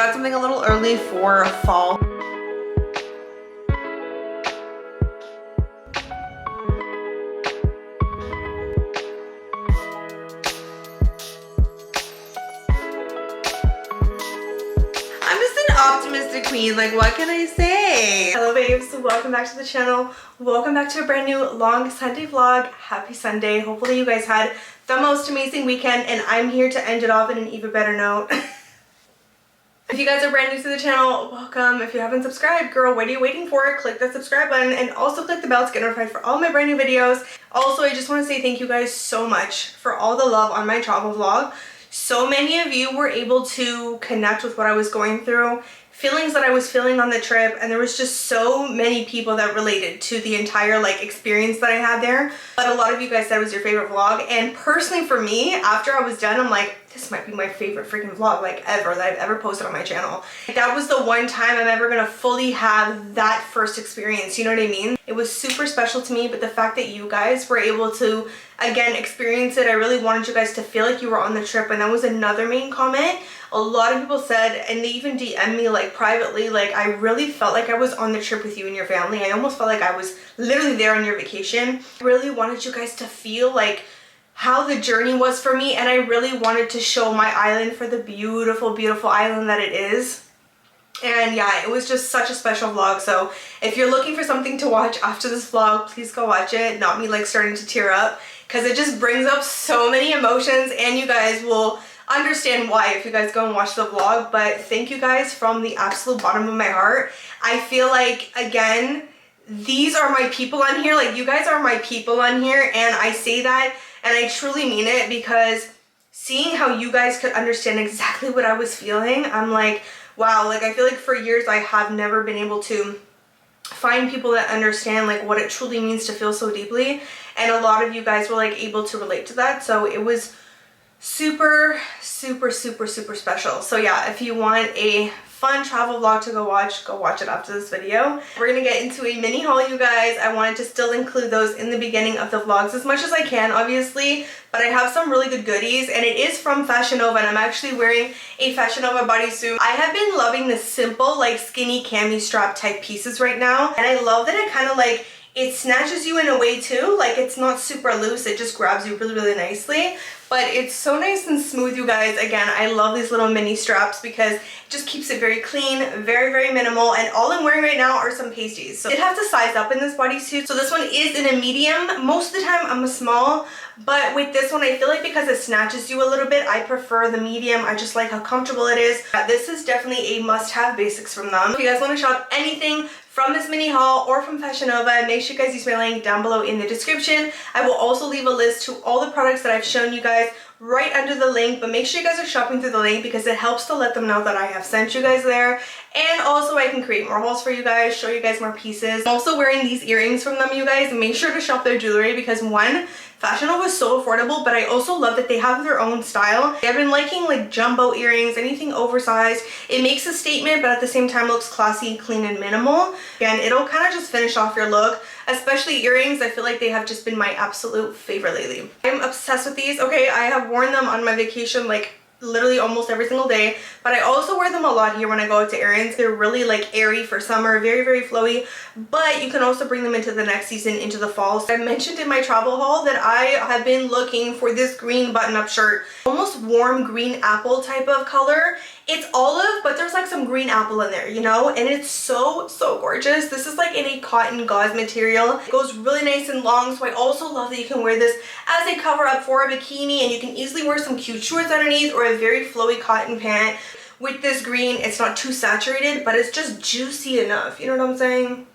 got something a little early for fall. Optimistic queen, like what can I say? Hello babes, welcome back to the channel. Welcome back to a brand new long Sunday vlog. Happy Sunday. Hopefully you guys had the most amazing weekend and I'm here to end it off in an even better note. If you guys are brand new to the channel, welcome. If you haven't subscribed, girl, what are you waiting for? Click that subscribe button and also click the bell to get notified for all my brand new videos. Also, I just want to say thank you guys so much for all the love on my travel vlog. So many of you were able to connect with what I was going through, feelings that I was feeling on the trip, and there was just so many people that related to the entire like experience that I had there. But a lot of you guys said it was your favorite vlog, and personally for me, after I was done, I'm like, this might be my favorite freaking vlog like ever that I've ever posted on my channel. That was the one time I'm ever gonna fully have that first experience, you know what I mean? It was super special to me, but the fact that you guys were able to again experience it, I really wanted you guys to feel like you were on the trip. And that was another main comment. A lot of people said, and they even DM'd me like privately, like I really felt like I was on the trip with you and your family. I almost felt like I was literally there on your vacation. I really wanted you guys to feel like how the journey was for me, and I really wanted to show my island for the beautiful, beautiful island that it is. And yeah, it was just such a special vlog. So if you're looking for something to watch after this vlog, please go watch it. Not me like starting to tear up, because it just brings up so many emotions, and you guys will understand why if you guys go and watch the vlog. But thank you guys from the absolute bottom of my heart. I feel like, again, these are my people on here. Like, you guys are my people on here, and I say that and I truly mean it, because seeing how you guys could understand exactly what I was feeling, I'm like, wow. Like, I feel like for years I have never been able to find people that understand like what it truly means to feel so deeply, and a lot of you guys were like able to relate to that. So it was super, super, super, super special. So yeah, if you want a fun travel vlog to go watch it after this video. We're gonna get into a mini haul, you guys. I wanted to still include those in the beginning of the vlogs as much as I can, obviously, but I have some really good goodies, and it is from FashionNova, and I'm actually wearing a FashionNova bodysuit. I have been loving the simple like skinny cami strap type pieces right now, and I love that it kind of like it snatches you in a way too. Like, it's not super loose, it just grabs you really, really nicely, but it's so nice and smooth, you guys. Again, I love these little mini straps because it just keeps it very clean, very, very minimal, and all I'm wearing right now are some pasties. So I did have to size up in this bodysuit. So this one is in a medium. Most of the time I'm a small, but with this one I feel like because it snatches you a little bit, I prefer the medium. I just like how comfortable it is. This is definitely a must-have basics from them. If you guys want to shop anything from this mini haul or from FashionNova, make sure you guys use my link down below in the description. I will also leave a list to all the products that I've shown you guys right under the link, but make sure you guys are shopping through the link because it helps to let them know that I have sent you guys there, and also I can create more hauls for you guys, show you guys more pieces. I'm also wearing these earrings from them, you guys. Make sure to shop their jewelry because one, FashionNova is so affordable, but I also love that they have their own style. I've been liking like jumbo earrings, anything oversized. It makes a statement, but at the same time looks classy, clean, and minimal. Again, it'll kind of just finish off your look, especially earrings. I feel like they have just been my absolute favorite lately. I'm obsessed with these. Okay, I have worn them on my vacation like literally almost every single day, but I also wear them a lot here when I go out to errands. They're really like airy for summer, very, very flowy, but you can also bring them into the next season, into the fall. So I mentioned in my travel haul that I have been looking for this green button-up shirt, almost warm green apple type of color. It's olive, but there's like some green apple in there, you know, and it's so, so gorgeous. This is like in a cotton gauze material. It goes really nice and long, so I also love that you can wear this as a cover up for a bikini, and you can easily wear some cute shorts underneath or a very flowy cotton pant. With this green, it's not too saturated, but it's just juicy enough, you know what I'm saying?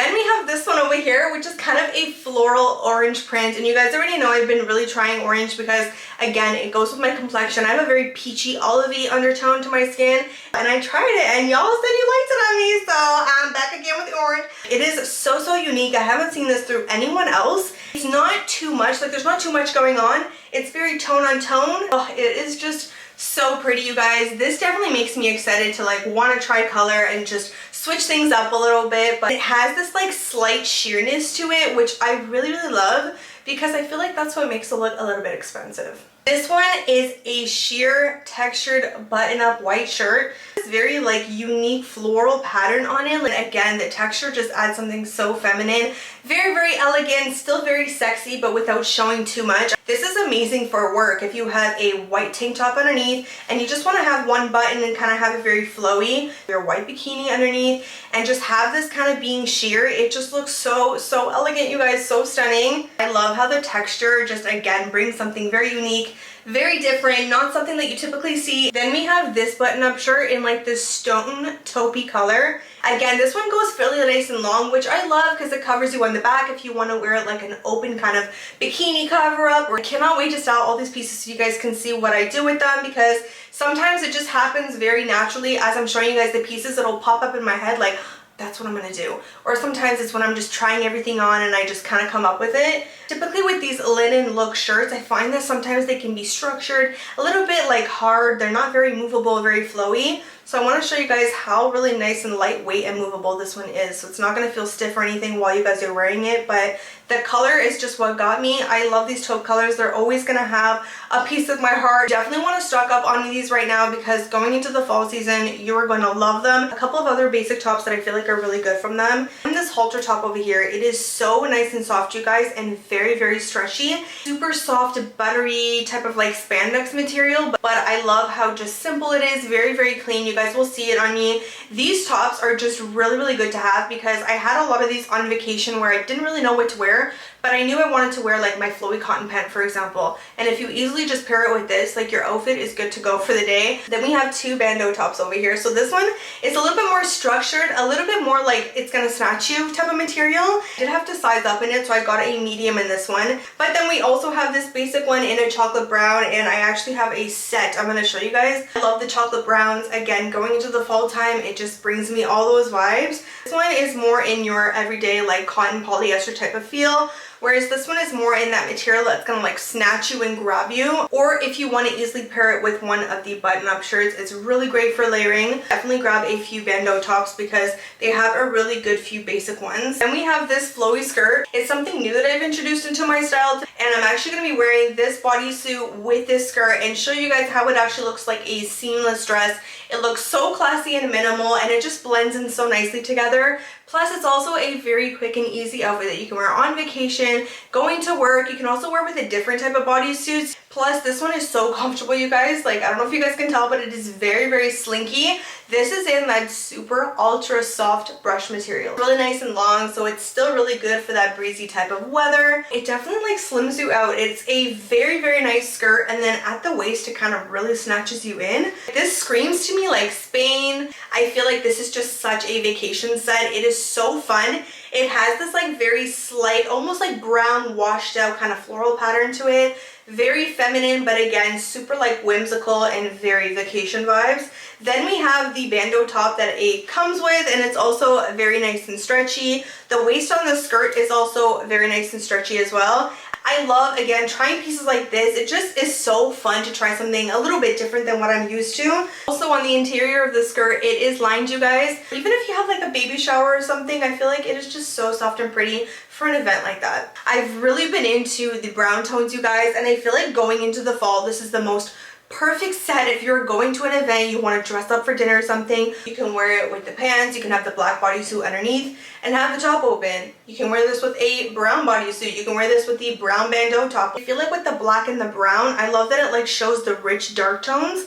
And we have this one over here, which is kind of a floral orange print, and you guys already know I've been really trying orange because, again, it goes with my complexion. I have a very peachy, olivey undertone to my skin, and I tried it, and y'all said you liked it on me, so I'm back again with the orange. It is so, so unique. I haven't seen this through anyone else. It's not too much, like there's not too much going on. It's very tone on tone. Oh, it is just so pretty, you guys. This definitely makes me excited to like want to try color and just switch things up a little bit, but it has this like slight sheerness to it, which I really, really love because I feel like that's what makes it look a little bit expensive. This one is a sheer textured button-up white shirt. This very like unique floral pattern on it. Like again, the texture just adds something so feminine. Very, very elegant, still very sexy, but without showing too much. This is amazing for work if you have a white tank top underneath and you just want to have one button and kind of have it very flowy, your white bikini underneath, and just have this kind of being sheer. It just looks so elegant, you guys, so stunning. I love how the texture just again brings something very unique, very different, not something that you typically see. Then we have this button-up shirt in like this stone taupey color. Again, this one goes fairly nice and long, which I love because it covers you on the back if you want to wear it like an open kind of bikini cover-up. I cannot wait to style all these pieces so you guys can see what I do with them, because sometimes it just happens very naturally as I'm showing you guys the pieces. It'll pop up in my head like, that's what I'm gonna do. Or sometimes it's when I'm just trying everything on and I just kind of come up with it. Typically with these linen look shirts, I find that sometimes they can be structured a little bit like hard. They're not very movable, very flowy. So I want to show you guys how really nice and lightweight and movable this one is. So it's not going to feel stiff or anything while you guys are wearing it, but the color is just what got me. I love these taupe colors. They're always going to have a piece of my heart. Definitely want to stock up on these right now because going into the fall season, you are going to love them. A couple of other basic tops that I feel like are really good from them. And this halter top over here, it is so nice and soft, you guys, and very, very stretchy. Super soft, buttery type of like spandex material, but I love how just simple it is. Very, very clean. You guys will see it on me. These tops are just really, really good to have because I had a lot of these on vacation where I didn't really know what to wear, but I knew I wanted to wear like my flowy cotton pant, for example. And if you easily just pair it with this, like your outfit is good to go for the day. Then we have two bandeau tops over here. So this one is a little bit more structured, a little bit more like it's gonna snatch you type of material. I did have to size up in it, so I got a medium in this one. But then we also have this basic one in a chocolate brown, and I actually have a set I'm gonna show you guys. I love the chocolate browns. Again, going into the fall time, it just brings me all those vibes. This one is more in your everyday like cotton polyester type of feel, whereas this one is more in that material that's gonna like snatch you and grab you. Or if you want to easily pair it with one of the button-up shirts, it's really great for layering. Definitely grab a few bandeau tops because they have a really good few basic ones. And we have this flowy skirt. It's something new that I've introduced into my style, and I'm actually going to be wearing this bodysuit with this skirt and show you guys how it actually looks like a seamless dress. It looks so classy and minimal, and it just blends in so nicely together. Plus, it's also a very quick and easy outfit that you can wear on vacation, going to work. You can also wear with a different type of bodysuits. Plus, this one is so comfortable, you guys. Like, I don't know if you guys can tell, but it is very, very slinky. This is in that super ultra soft brush material. Really nice and long, so it's still really good for that breezy type of weather. It definitely like slims you out. It's a very, very nice skirt, and then at the waist, it kind of really snatches you in. This screams to me like Spain. I feel like this is just such a vacation set. It is so fun. It has this like very slight, almost like brown washed out kind of floral pattern to it. Very feminine, but again, super like whimsical and very vacation vibes. Then we have the bandeau top that it comes with, and it's also very nice and stretchy. The waist on the skirt is also very nice and stretchy as well. I love, again, trying pieces like this. It just is so fun to try something a little bit different than what I'm used to. Also on the interior of the skirt, it is lined, you guys. Even if you have like a baby shower or something, I feel like it is just so soft and pretty for an event like that. I've really been into the brown tones, you guys, and I feel like going into the fall, this is the most perfect set if you're going to an event, you want to dress up for dinner or something. You can wear it with the pants, you can have the black bodysuit underneath and have the top open. You can wear this with a brown bodysuit, you can wear this with the brown bandeau top. I feel like with the black and the brown, I love that it like shows the rich dark tones.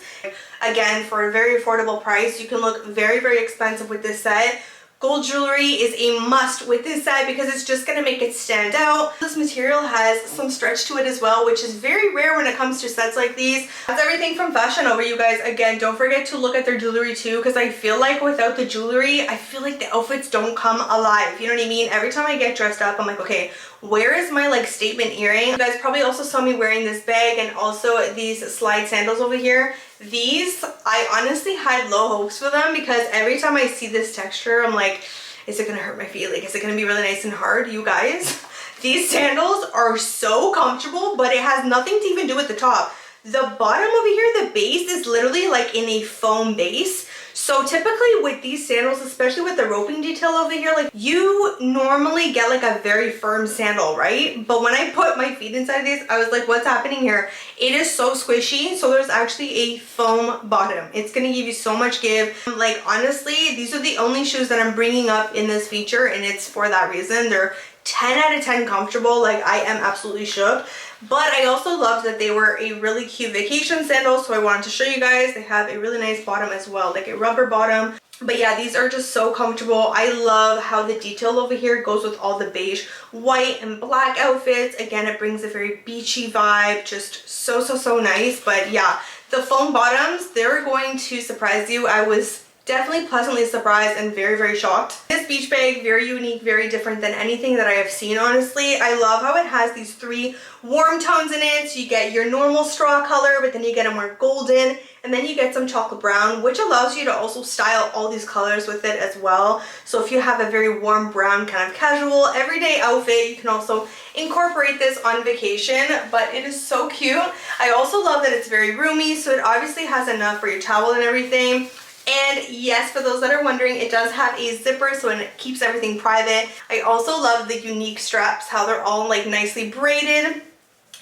Again, for a very affordable price, you can look very, very expensive with this set. Gold jewelry is a must with this set because it's just going to make it stand out. This material has some stretch to it as well, which is very rare when it comes to sets like these. That's everything from FashionNova, you guys. Again, don't forget to look at their jewelry too, because I feel like without the jewelry, I feel like the outfits don't come alive. You know what I mean? Every time I get dressed up, I'm like, okay, where is my like statement earring? You guys probably also saw me wearing this bag and also these slide sandals over here. These, I honestly had low hopes for them because every time I see this texture, I'm like, is it gonna hurt my feet? Like, is it gonna be really nice and hard? You guys, these sandals are so comfortable, but it has nothing to even do with the top. The bottom over here, the base is literally like in a foam base. So typically with these sandals, especially with the roping detail over here, like you normally get like a very firm sandal, right? But when I put my feet inside these, I was like, what's happening here? It is so squishy. So there's actually a foam bottom. It's gonna give you so much give. Like honestly, these are the only shoes that I'm bringing up in this feature, and it's for that reason. They're 10 out of 10 comfortable. Like I am absolutely shook. But I also loved that they were a really cute vacation sandal, so I wanted to show you guys. They have a really nice bottom as well, like a rubber bottom. But yeah, these are just so comfortable. I love how the detail over here goes with all the beige, white, and black outfits. Again, it brings a very beachy vibe. Just so nice. But yeah, the foam bottoms, they're going to surprise you. I was definitely pleasantly surprised and very shocked. This beach bag, very unique, very different than anything that I have seen, honestly. I love how it has these 3 warm tones in it. So you get your normal straw color, but then you get a more golden, and then you get some chocolate brown, which allows you to also style all these colors with it as well. So if you have a very warm brown kind of casual everyday outfit, you can also incorporate this on vacation. But it is so cute. I also love that it's very roomy, so it obviously has enough for your towel and everything. And yes, for those that are wondering, it does have a zipper, so it keeps everything private. I also love the unique straps, how they're all like nicely braided.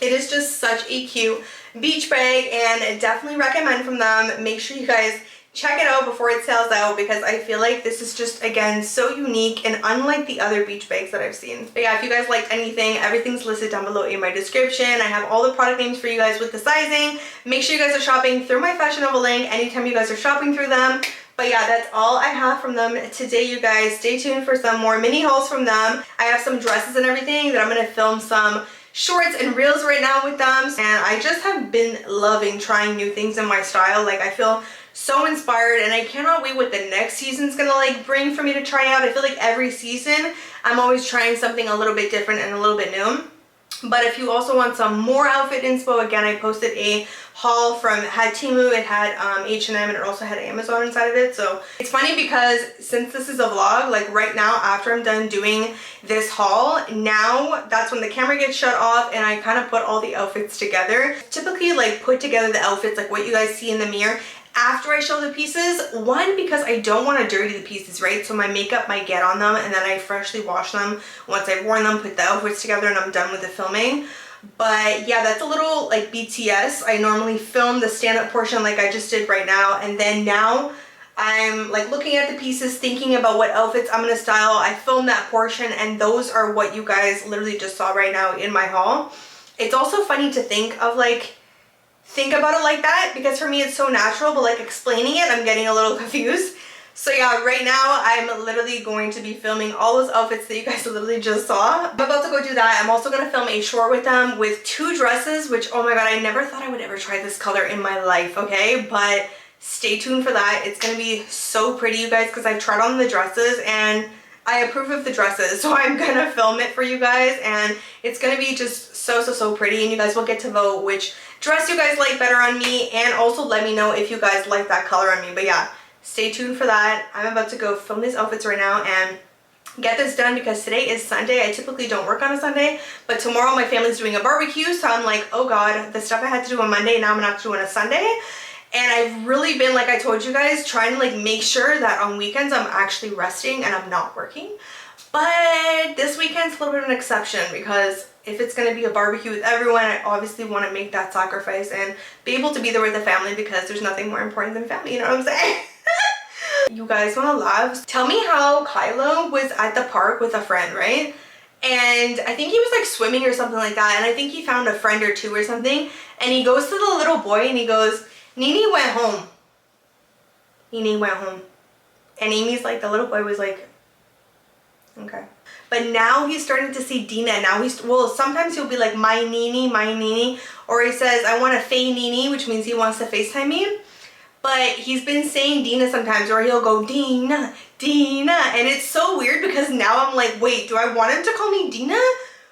It is just such a cute beach bag, and definitely recommend from them. Make sure you guys check it out before it sells out, because I feel like this is just, again, so unique and unlike the other beach bags that I've seen. But yeah, if you guys liked anything, everything's listed down below in my description. I have all the product names for you guys with the sizing. Make sure you guys are shopping through my FashionNova link anytime you guys are shopping through them. But yeah, that's all I have from them today, you guys. Stay tuned for some more mini hauls from them. I have some dresses and everything that I'm going to film some shorts and reels right now with them. And I just have been loving trying new things in my style. Like I feel so inspired, and I cannot wait what the next season's gonna like bring for me to try out. I feel like every season I'm always trying something a little bit different and a little bit new. But if you also want some more outfit inspo, again, I posted a haul from, it had Temu, it had H&M, and it also had Amazon inside of it. So it's funny because since this is a vlog, like right now after I'm done doing this haul, now that's when the camera gets shut off and I kind of put all the outfits together. Typically like put together the outfits like what you guys see in the mirror after I show the pieces. One, because I don't want to dirty the pieces, right? So my makeup might get on them, and then I freshly wash them once I've worn them, put the outfits together, and I'm done with the filming. But yeah, that's a little like BTS. I normally film the stand-up portion like I just did right now, and then now I'm like looking at the pieces, thinking about what outfits I'm gonna style. I film that portion, and those are what you guys literally just saw right now in my haul. It's also funny to think about it like that, because for me it's so natural, but like explaining it, I'm getting a little confused. So yeah, right now I'm literally going to be filming all those outfits that you guys literally just saw. I'm about to go do that. I'm also going to film a short with them with 2 dresses, which, oh my god, I never thought I would ever try this color in my life, okay? But stay tuned for that. It's going to be so pretty, you guys, because I've tried on the dresses and I approve of the dresses, so I'm going to film it for you guys, and it's going to be just so pretty, and you guys will get to vote which dress you guys like better on me, and also let me know if you guys like that color on me. But yeah, stay tuned for that. I'm about to go film these outfits right now and get this done, because today is Sunday. I typically don't work on a Sunday, but tomorrow my family's doing a barbecue, so I'm like, oh god, the stuff I had to do on Monday, now I'm gonna have to do on a Sunday. And I've really been, like I told you guys, trying to like make sure that on weekends I'm actually resting and I'm not working. But this weekend's a little bit of an exception, because if it's going to be a barbecue with everyone, I obviously want to make that sacrifice and be able to be there with the family, because there's nothing more important than family, you know what I'm saying? You guys want to laugh? Tell me how Kylo was at the park with a friend, right? And I think he was like swimming or something like that, and I think he found a friend or two or something, and he goes to the little boy and he goes, Nini went home. Nini went home. And Amy's like, the little boy was like, okay. But now he's starting to see Dina. Now well, sometimes he'll be like, my Nini, or he says, I want to Faye Nini, which means he wants to FaceTime me. But he's been saying Dina sometimes, or he'll go, Dina, Dina. And it's so weird, because now I'm like, wait, do I want him to call me Dina?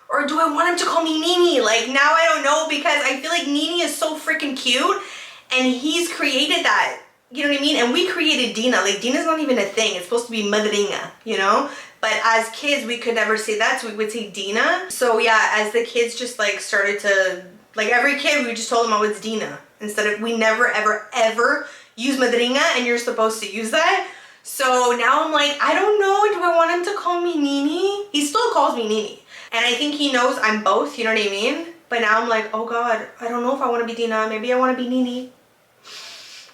Or do I want him to call me Nini? Like, now I don't know, because I feel like Nini is so freaking cute, and he's created that. You know what I mean? And we created Dina. Like, Dina's not even a thing. It's supposed to be Madrinha, you know? But as kids, we could never say that, so we would say Dina. So yeah, as the kids just like started to, like every kid, we just told them, oh, it's Dina. Instead of, we never ever use madrinha and you're supposed to use that. So now I'm like, I don't know, do I want him to call me Nini? He still calls me Nini. And I think he knows I'm both, you know what I mean? But now I'm like, oh God, I don't know if I want to be Dina. Maybe I want to be Nini.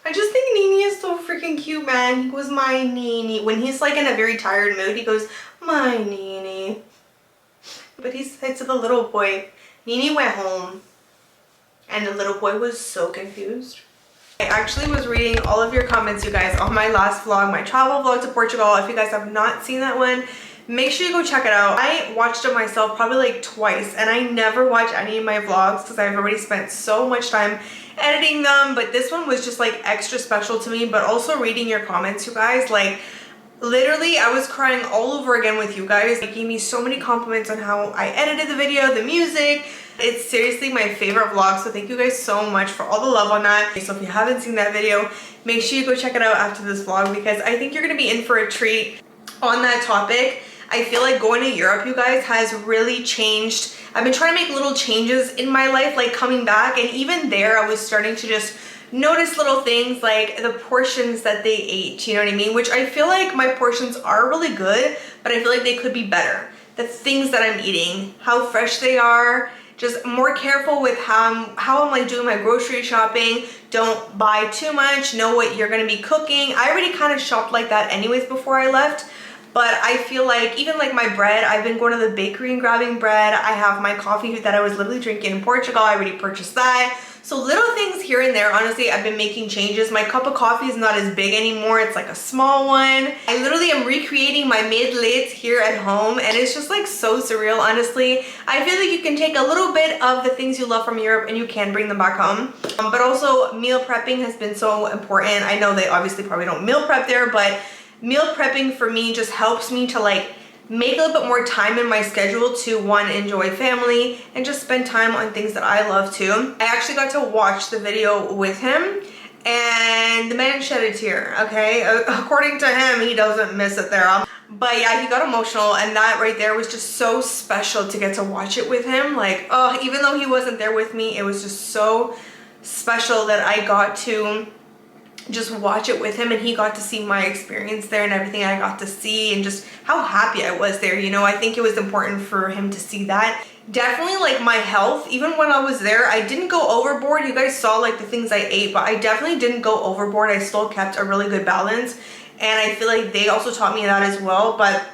I just think Nini is so freaking cute, man. He goes, my Nini. When he's like in a very tired mood, he goes, my Nini. But he said to the little boy, Nini went home. And the little boy was so confused. I actually was reading all of your comments, you guys, on my last vlog, my travel vlog to Portugal. If you guys have not seen that one, make sure you go check it out. I watched it myself probably like twice, and I never watch any of my vlogs because I've already spent so much time editing them. But this one was just like extra special to me. But also reading your comments, you guys, like literally I was crying all over again with you guys. It gave me so many compliments on how I edited the video, the music. It's seriously my favorite vlog, so thank you guys so much for all the love on that. So if you haven't seen that video, make sure you go check it out after this vlog, because I think you're gonna be in for a treat on that topic. I feel like going to Europe, you guys, has really changed. I've been trying to make little changes in my life, like coming back, and even there I was starting to just notice little things like the portions that they ate, you know what I mean? Which I feel like my portions are really good, but I feel like they could be better. The things that I'm eating, how fresh they are, just more careful with how I'm like doing my grocery shopping. Don't buy too much, know what you're gonna be cooking. I already kind of shopped like that anyways before I left, but I feel like even like my bread, I've been going to the bakery and grabbing bread. I have my coffee that I was literally drinking in Portugal. I already purchased that. So little things here and there, honestly, I've been making changes. My cup of coffee is not as big anymore. It's like a small one. I literally am recreating my mid-lates here at home, and it's just like so surreal, honestly. I feel like you can take a little bit of the things you love from Europe and you can bring them back home. But also meal prepping has been so important. I know they obviously probably don't meal prep there, but meal prepping for me just helps me to like make a little bit more time in my schedule to, one, enjoy family and just spend time on things that I love too. I actually got to watch the video with him, and the man shed a tear, okay? According to him, he doesn't miss it there. But yeah, he got emotional, and that right there was just so special to get to watch it with him. Like, oh, even though he wasn't there with me, it was just so special that I got to just watch it with him, and he got to see my experience there and everything I got to see, and just how happy I was there, you know. I think it was important for him to see that. Definitely like my health, even when I was there, I didn't go overboard. You guys saw like the things I ate, but I definitely didn't go overboard. I still kept a really good balance, and I feel like they also taught me that as well. But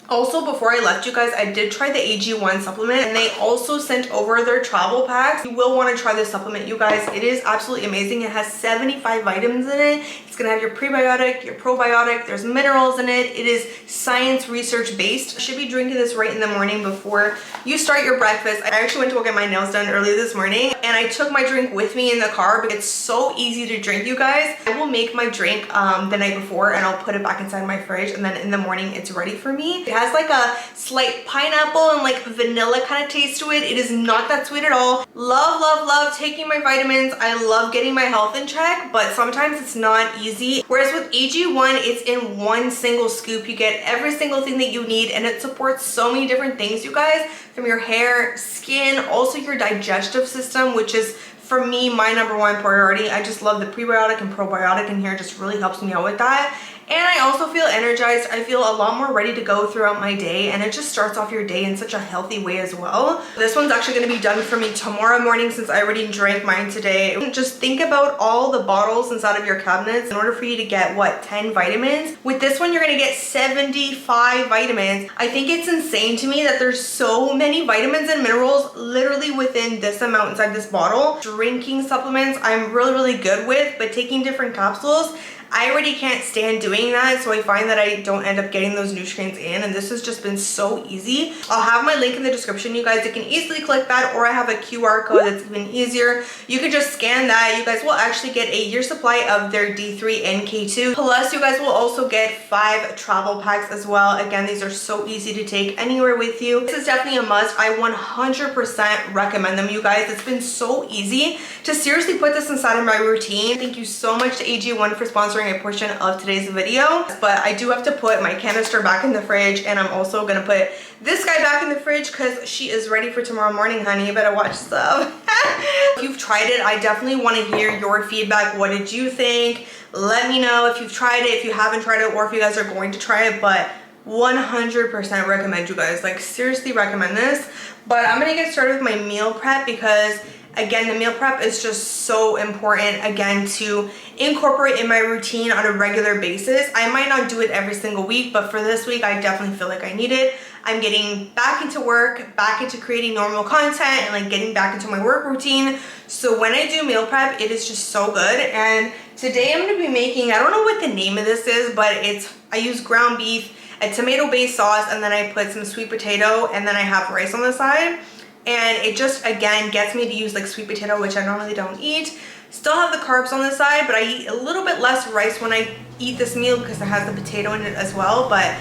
also, before I left, you guys, I did try the AG1 supplement, and they also sent over their travel packs. You will want to try this supplement, you guys. It is absolutely amazing. It has 75 vitamins in it. It's going to have your prebiotic, your probiotic. There's minerals in it. It is science research based. You should be drinking this right in the morning before you start your breakfast. I actually went to go get my nails done earlier this morning, and I took my drink with me in the car because it's so easy to drink, you guys. I will make my drink the night before, and I'll put it back inside my fridge, and then in the morning it's ready for me. It has like a slight pineapple and like vanilla kind of taste to it. It is not that sweet at all. Love, love, love taking my vitamins. I love getting my health in check, but sometimes it's not easy. Whereas with AG1, it's in one single scoop. You get every single thing that you need, and it supports so many different things, you guys, from your hair, skin, also your digestive system, which is for me my #1 priority. I just love the prebiotic and probiotic in here. It just really helps me out with that. And I also feel energized. I feel a lot more ready to go throughout my day, and it just starts off your day in such a healthy way as well. This one's actually going to be done for me tomorrow morning since I already drank mine today. Just think about all the bottles inside of your cabinets in order for you to get, what, 10 vitamins? With this one, you're going to get 75 vitamins. I think it's insane to me that there's so many vitamins and minerals literally within this amount inside this bottle. Drinking supplements, I'm really, really good with, but taking different capsules, I already can't stand doing that, so I find that I don't end up getting those nutrients in, and this has just been so easy. I'll have my link in the description, you guys. You can easily click that, or I have a QR code that's even easier. You can just scan that. You guys will actually get a year supply of their D3 and K2. Plus, you guys will also get 5 travel packs as well. Again, these are so easy to take anywhere with you. This is definitely a must. I 100% recommend them, you guys. It's been so easy to seriously put this inside of my routine. Thank you so much to AG1 for sponsoring during a portion of today's video. But I do have to put my canister back in the fridge, and I'm also gonna put this guy back in the fridge because she is ready for tomorrow morning, honey. You better watch stuff. If you've tried it, I definitely want to hear your feedback. What did you think? Let me know if you've tried it, if you haven't tried it, or if you guys are going to try it. But 100% recommend, you guys. Like, seriously recommend this. But I'm gonna get started with my meal prep because, again, the meal prep is just so important, again, to incorporate in my routine on a regular basis. I might not do it every single week, but for this week, I definitely feel like I need it. I'm getting back into work, back into creating normal content, and like getting back into my work routine. So when I do meal prep, it is just so good. And today I'm gonna be making, I don't know what the name of this is, but I use ground beef, a tomato-based sauce, and then I put some sweet potato, and then I have rice on the side. And it just, again, gets me to use like sweet potato, which I normally don't eat. Still have the carbs on the side, but I eat a little bit less rice when I eat this meal because it has the potato in it as well. But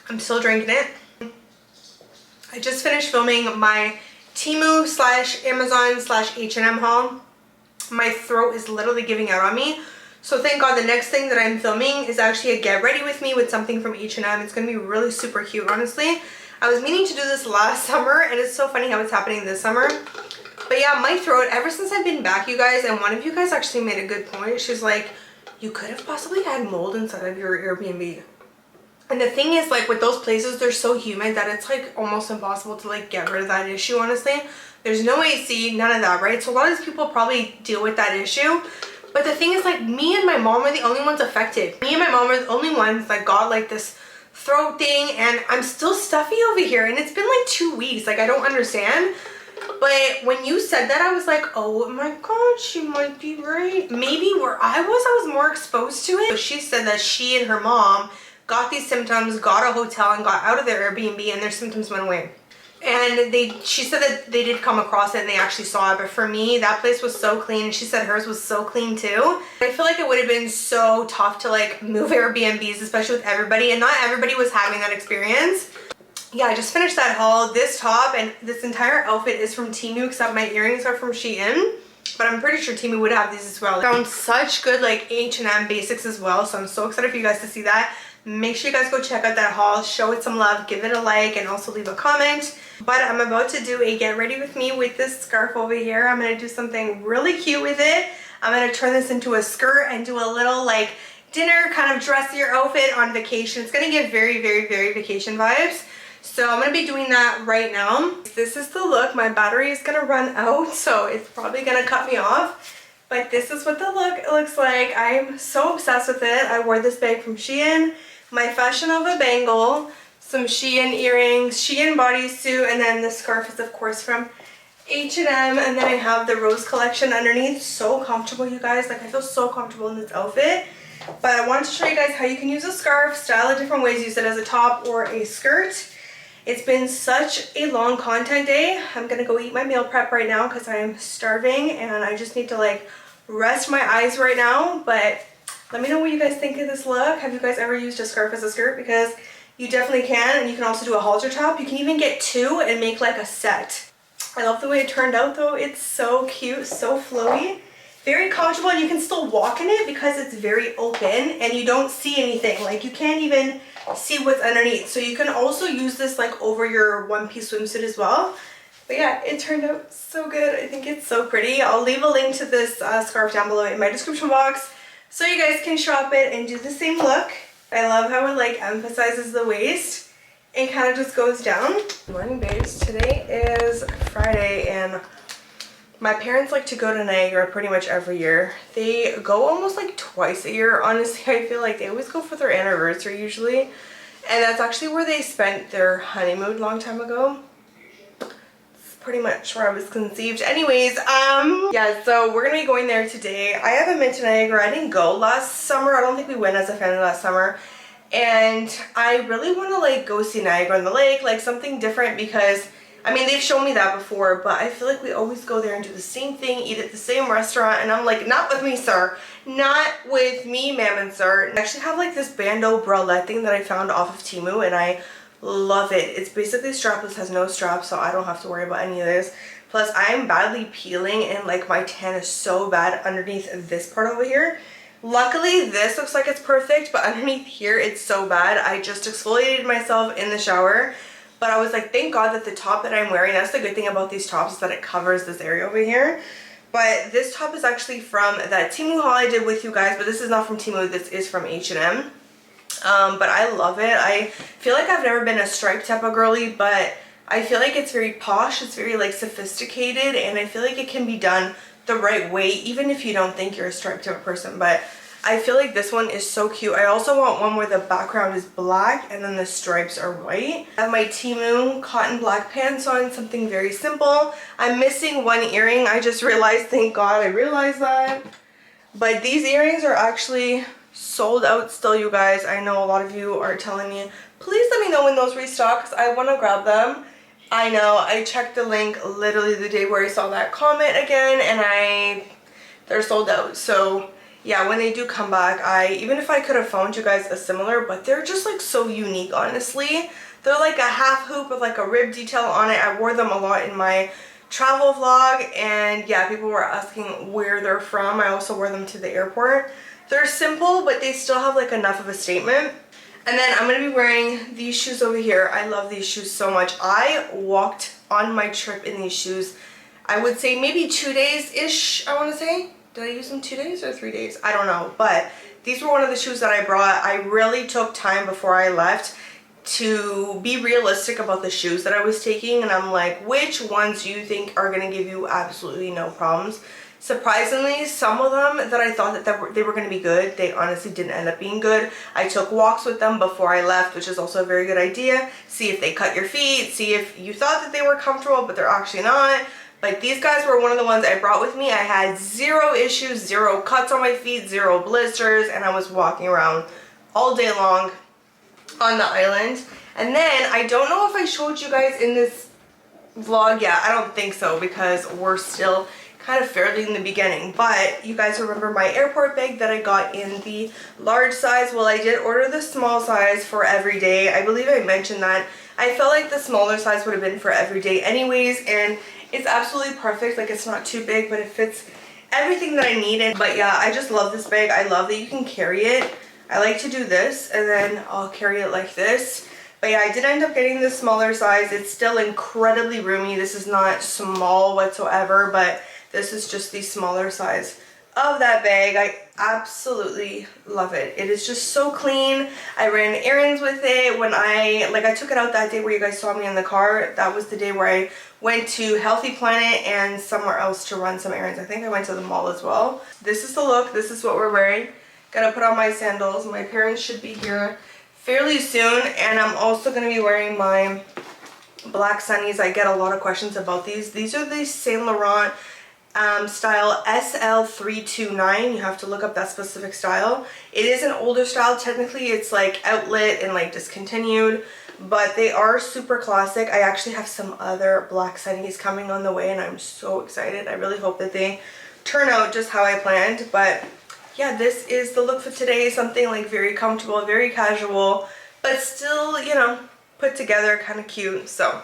I'm still drinking it. I just finished filming my Temu / Amazon / H&M haul. My throat is literally giving out on me. So thank God the next thing that I'm filming is actually a get ready with me with something from H&M. It's going to be really super cute, honestly. I was meaning to do this last summer, and it's so funny how it's happening this summer. But yeah, my throat, ever since I've been back, you guys, and one of you guys actually made a good point. She's like, you could have possibly had mold inside of your Airbnb. And the thing is, like, with those places, they're so humid that it's like almost impossible to like get rid of that issue, honestly. There's no AC, none of that, right? So a lot of these people probably deal with that issue. But the thing is, like, me and my mom were the only ones affected. Me and my mom were the only ones that got like this throat thing, and I'm still stuffy over here, and it's been like 2 weeks. Like, I don't understand. But when you said that, I was like, oh my God, she might be right. Maybe where I was more exposed to it. She said that she and her mom got these symptoms, got a hotel, and got out of their Airbnb, and their symptoms went away. And she said that they did come across it and they actually saw it. But for me, that place was so clean, and she said hers was so clean too. I feel like it would have been so tough to like move Airbnbs, especially with everybody, and not everybody was having that experience. Yeah, I just finished that haul. This top and this entire outfit is from Temu, except my earrings are from SHEIN. But I'm pretty sure Temu would have these as well. I found such good like H&M basics as well, so I'm so excited for you guys to see that. Make sure you guys go check out that haul, show it some love, give it a like, and also leave a comment. But I'm about to do a get ready with me with this scarf over here. I'm going to do something really cute with it. I'm going to turn this into a skirt and do a little like dinner kind of dressier outfit on vacation. It's going to give very, very, very vacation vibes. So I'm going to be doing that right now. This is the look. My battery is going to run out, so it's probably going to cut me off. But this is what the look looks like. I'm so obsessed with it. I wore this bag from SHEIN, my FashionNova bangle, some SHEIN earrings, SHEIN bodysuit, and then the scarf is of course from H&M, and then I have the rose collection underneath. So comfortable, you guys. Like, I feel so comfortable in this outfit. But I wanted to show you guys how you can use a scarf, style it different ways, use it as a top or a skirt. It's been such a long content day. I'm gonna go eat my meal prep right now because I am starving and I just need to like rest my eyes right now. But let me know what you guys think of this look. Have you guys ever used a scarf as a skirt? Because you definitely can, and you can also do a halter top. You can even get two and make like a set. I love the way it turned out though. It's so cute, so flowy. Very comfortable, and you can still walk in it because it's very open and you don't see anything. Like, you can't even see what's underneath. So you can also use this like over your one-piece swimsuit as well. But yeah, it turned out so good. I think it's so pretty. I'll leave a link to this scarf down below in my description box so you guys can shop it and do the same look. I love how it like emphasizes the waist and kind of just goes down. Good morning, babes. Today is Friday and my parents like to go to Niagara pretty much every year. They go almost like twice a year. Honestly, I feel like they always go for their anniversary usually. And that's actually where they spent their honeymoon a long time ago. It's pretty much where I was conceived. Anyways, yeah, so we're gonna be going there today. I haven't been to Niagara. I didn't go last summer. I don't think we went as a family last summer. And I really want to like go see Niagara on the lake, like something different, because I mean, they've shown me that before, but I feel like we always go there and do the same thing, eat at the same restaurant, and I'm like, not with me, sir. Not with me, ma'am and sir. I actually have like this Bandeau bralette thing that I found off of Temu, and I love it. It's basically strapless, has no straps, so I don't have to worry about any of this. Plus, I am badly peeling, and like my tan is so bad underneath this part over here. Luckily, this looks like it's perfect, but underneath here, it's so bad. I just exfoliated myself in the shower. But I was like, thank God that the top that I'm wearing, that's the good thing about these tops, is that it covers this area over here. But this top is actually from that Temu haul I did with you guys, but this is not from Temu, this is from H&M. But I love it. I feel like I've never been a striped type of girly, but I feel like it's very posh, it's very like sophisticated, and I feel like it can be done the right way, even if you don't think you're a striped type of person. But I feel like this one is so cute. I also want one where the background is black and then the stripes are white. I have my Temu cotton black pants on, something very simple. I'm missing one earring. I just realized, thank God I realized that. But these earrings are actually sold out still, you guys. I know a lot of you are telling me, please let me know when those restock because I want to grab them. I know, I checked the link literally the day where I saw that comment again, and they're sold out. So yeah, when they do come back, even if I could have found you guys a similar, but they're just like so unique, honestly. They're like a half hoop with like a rib detail on it. I wore them a lot in my travel vlog, and yeah, people were asking where they're from. I also wore them to the airport. They're simple, but they still have like enough of a statement. And then I'm going to be wearing these shoes over here. I love these shoes so much. I walked on my trip in these shoes, I would say maybe 2 days-ish, I want to say. Did I use them 2 days or 3 days? I don't know. But these were one of the shoes that I brought. I really took time before I left to be realistic about the shoes that I was taking. And I'm like, which ones do you think are going to give you absolutely no problems? Surprisingly, some of them that I thought that they were going to be good, they honestly didn't end up being good. I took walks with them before I left, which is also a very good idea. See if they cut your feet, see if you thought that they were comfortable, but they're actually not. But these guys were one of the ones I brought with me. I had zero issues, zero cuts on my feet, zero blisters, and I was walking around all day long on the island. And then, I don't know if I showed you guys in this vlog yet. I don't think so, because we're still kind of fairly in the beginning, but you guys remember my airport bag that I got in the large size? Well, I did order the small size for every day. I believe I mentioned that. I felt like the smaller size would have been for every day anyways, and it's absolutely perfect. Like, it's not too big, but it fits everything that I needed. But yeah, I just love this bag. I love that you can carry it. I like to do this, and then I'll carry it like this. But yeah, I did end up getting the smaller size. It's still incredibly roomy. This is not small whatsoever, but this is just the smaller size of that bag. I absolutely love it. It is just so clean. I ran errands with it when I took it out that day where you guys saw me in the car. That was the day where I went to Healthy Planet and somewhere else to run some errands. I think I went to the mall as well. This is the look. This is what we're wearing. Gotta put on my sandals. My parents should be here fairly soon, and I'm also gonna be wearing my black sunnies. I get a lot of questions about these. These are the Saint Laurent style SL329. You have to look up that specific style. It is an older style. Technically it's like outlet and like discontinued, but they are super classic. I actually have some other black sunnies coming on the way and I'm so excited. I really hope that they turn out just how I planned. But yeah, this is the look for today. Something like very comfortable, very casual, but still, you know, put together, kind of cute. So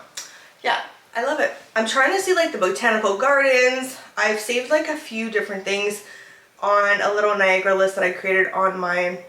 yeah, I love it. I'm trying to see like the botanical gardens. I've saved like a few different things on a little Niagara list that I created on my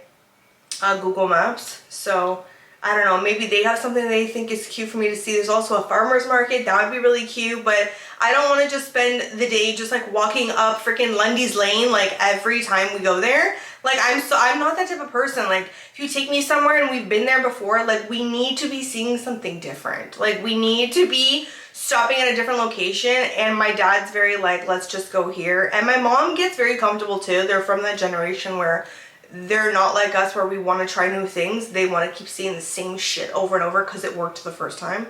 Google Maps. So I don't know, maybe they have something they think is cute for me to see. There's also a farmer's market. That would be really cute, but I don't want to just spend the day just like walking up freaking Lundy's Lane like every time we go there. Like I'm not that type of person. Like if you take me somewhere and we've been there before, like we need to be seeing something different. Like we need to be stopping at a different location, and my dad's very like, let's just go here. And my mom gets very comfortable too. They're from that generation where they're not like us where we want to try new things. They want to keep seeing the same shit over and over because it worked the first time.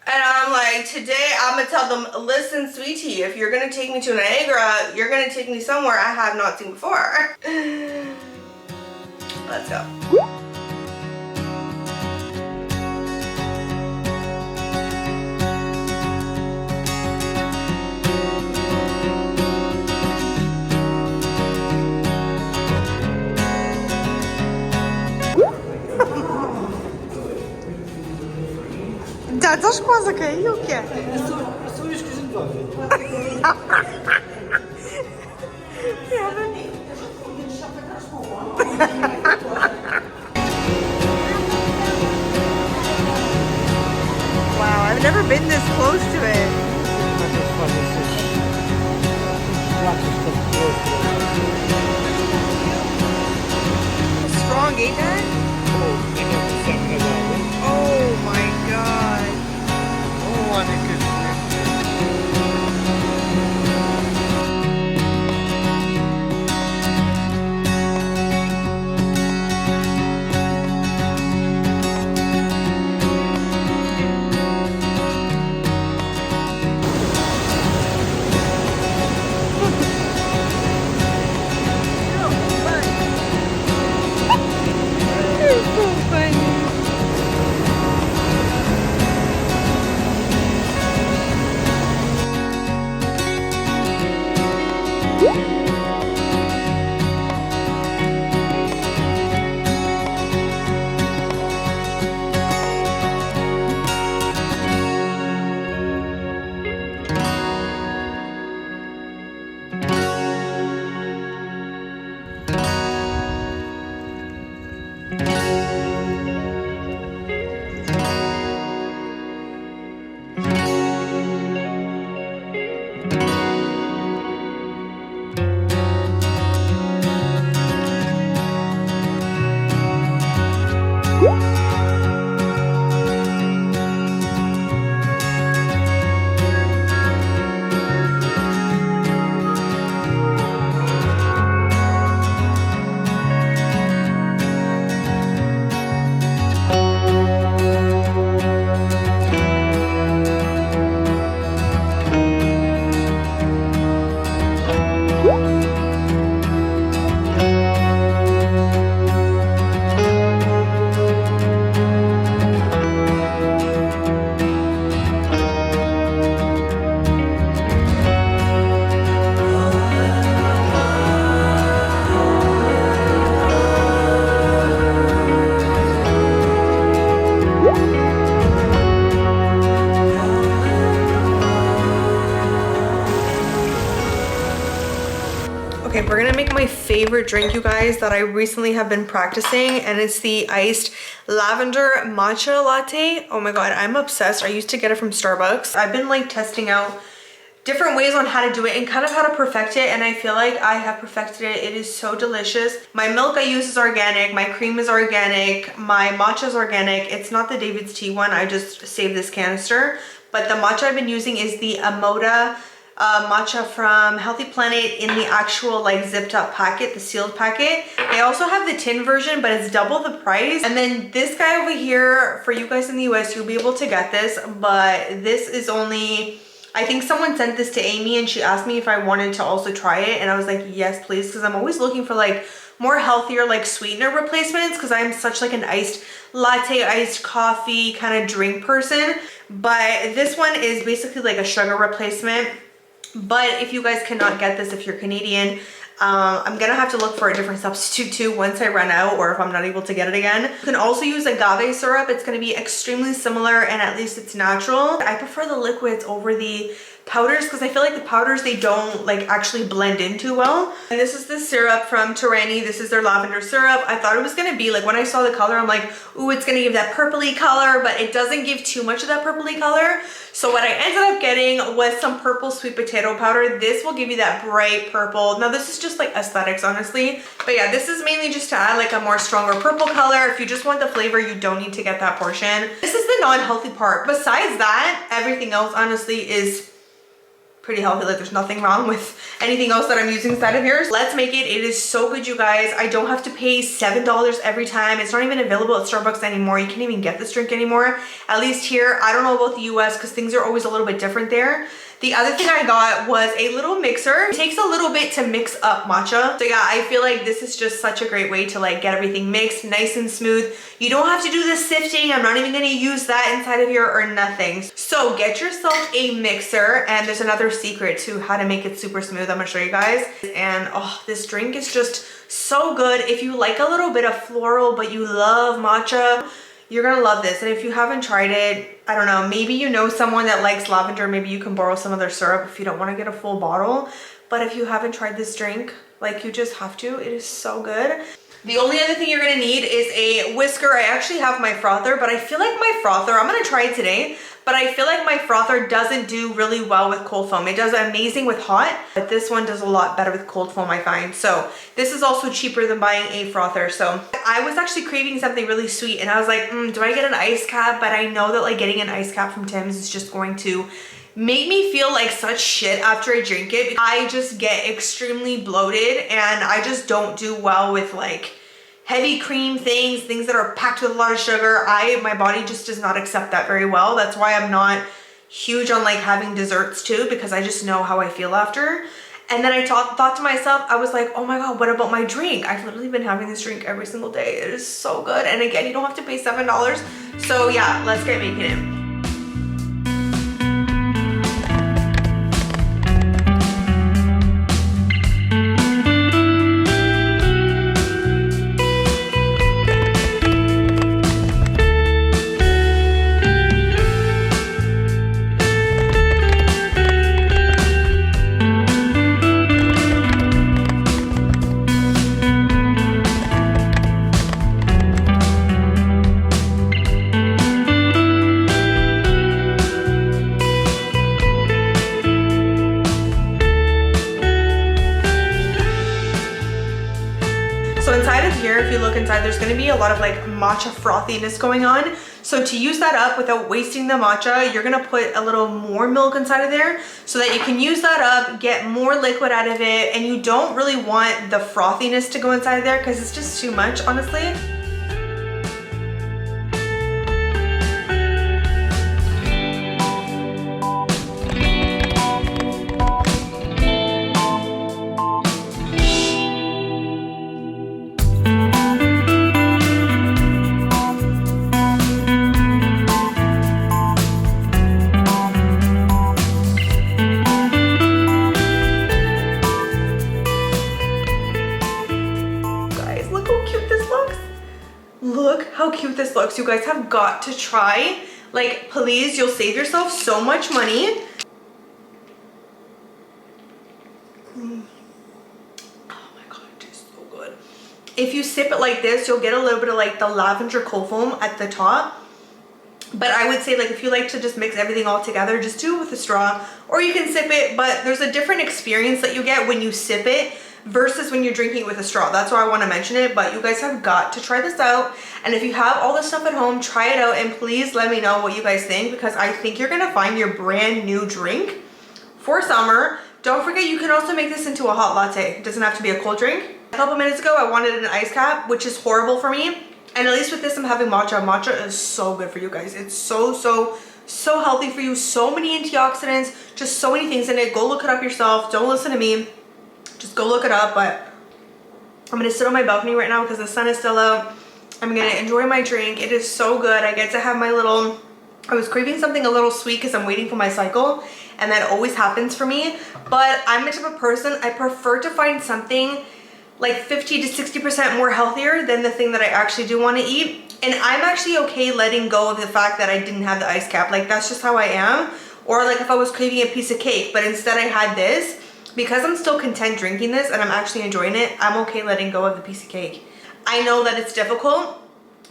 And I'm like, today I'm gonna tell them, listen sweetie, if you're gonna take me to Niagara, you're gonna take me somewhere I have not seen before. Let's go. Dad, za szkło zakleiłkie. Są już kurzynkowe. Wow, I've never been this close to it. Strong, ain't that? Oh my god. Oh, what a good. Okay, we're gonna make my favorite drink, you guys, that I recently have been practicing, and it's the iced lavender matcha latte. Oh my god, I'm obsessed. I used to get it from Starbucks. I've been like testing out different ways on how to do it and kind of how to perfect it, and I feel like I have perfected it. It is so delicious. My milk I use is organic, my cream is organic, my matcha is organic. It's not the David's tea one, I just saved this canister, but the matcha I've been using is the Mocha matcha from Healthy Planet in the actual like zipped up packet, the sealed packet. They also have the tin version, but it's double the price. And then this guy over here, for you guys in the US, you'll be able to get this, but this is only, I think someone sent this to Amy and she asked me if I wanted to also try it, and I was like, yes please, because I'm always looking for like more healthier like sweetener replacements, because I'm such like an iced latte, iced coffee kind of drink person. But this one is basically like a sugar replacement. But if you guys cannot get this, if you're Canadian, I'm gonna have to look for a different substitute too once I run out, or if I'm not able to get it again. You can also use agave syrup. It's gonna be extremely similar, and at least it's natural. I prefer the liquids over the powders because I feel like the powders, they don't like actually blend in too well. And this is the syrup from Torani. This is their lavender syrup. I thought it was gonna be like, when I saw the color, I'm like, ooh, it's gonna give that purpley color, but it doesn't give too much of that purpley color. So what I ended up getting was some purple sweet potato powder. This will give you that bright purple. Now this is just like aesthetics, honestly. But yeah, this is mainly just to add like a more stronger purple color. If you just want the flavor, you don't need to get that portion. This is the non-healthy part. Besides that, everything else honestly is pretty healthy. Like there's nothing wrong with anything else that I'm using inside of here. Let's make it. It is so good, you guys. I don't have to pay $7 every time. It's not even available at Starbucks anymore. You can't even get this drink anymore, at least here. I don't know about the US because things are always a little bit different there. The other thing I got was a little mixer. It takes a little bit to mix up matcha. So yeah, I feel like this is just such a great way to like get everything mixed nice and smooth. You don't have to do the sifting. I'm not even gonna use that inside of here or nothing. So get yourself a mixer, and there's another secret to how to make it super smooth. I'm gonna show you guys. And oh, this drink is just so good. If you like a little bit of floral, but you love matcha, you're gonna love this. And if you haven't tried it, I don't know, maybe you know someone that likes lavender, maybe you can borrow some of their syrup if you don't want to get a full bottle. But if you haven't tried this drink, like you just have to. It is so good. The only other thing you're gonna need is a whisker. I actually have my frother, but I feel like my frother, I'm gonna try it today, but I feel like my frother doesn't do really well with cold foam. It does amazing with hot, but this one does a lot better with cold foam, I find. So this is also cheaper than buying a frother. So I was actually craving something really sweet, and I was like, do I get an ice cap? But I know that like getting an ice cap from Tim's is just going to make me feel like such shit after I drink it. I just get extremely bloated, and I just don't do well with like heavy cream things that are packed with a lot of sugar. My body just does not accept that very well. That's why I'm not huge on like having desserts too, because I just know how I feel after. And then I thought to myself, I was like, oh my God, what about my drink? I've literally been having this drink every single day. It is so good. And again, you don't have to pay $7. So yeah, let's get making it. If you look inside, there's going to be a lot of like matcha frothiness going on. So to use that up without wasting the matcha, you're going to put a little more milk inside of there so that you can use that up, get more liquid out of it, and you don't really want the frothiness to go inside of there because it's just too much, honestly. This looks, you guys have got to try. Like, please, you'll save yourself so much money. Oh my God, it tastes so good. If you sip it like this, you'll get a little bit of like the lavender cold foam at the top, But I would say, like, if you like to just mix everything all together, just do it with a straw, or you can sip it. But there's a different experience that you get when you sip it versus when you're drinking it with a straw. That's why I want to mention it. But you guys have got to try this out. And if you have all this stuff at home, try it out, and please let me know what you guys think, because I think you're gonna find your brand new drink for summer. Don't forget, you can also make this into a hot latte. It doesn't have to be a cold drink. A couple minutes ago, I wanted an ice cap, which is horrible for me. And at least with this, I'm having matcha. Matcha is so good for you guys. It's so healthy for you. So many antioxidants, just so many things in it. Go look it up yourself. Don't listen to me. Just go look it up. But I'm gonna sit on my balcony right now because the sun is still out. I'm gonna enjoy my drink. It is so good. I get to have my little, I was craving something a little sweet because I'm waiting for my cycle, and that always happens for me. But I'm the type of person, I prefer to find something like 50 to 60% more healthier than the thing that I actually do want to eat. And I'm actually okay letting go of the fact that I didn't have the ice cap. Like, that's just how I am. Or like if I was craving a piece of cake, but instead I had this, because I'm still content drinking this and I'm actually enjoying it, I'm okay letting go of the piece of cake. I know that it's difficult.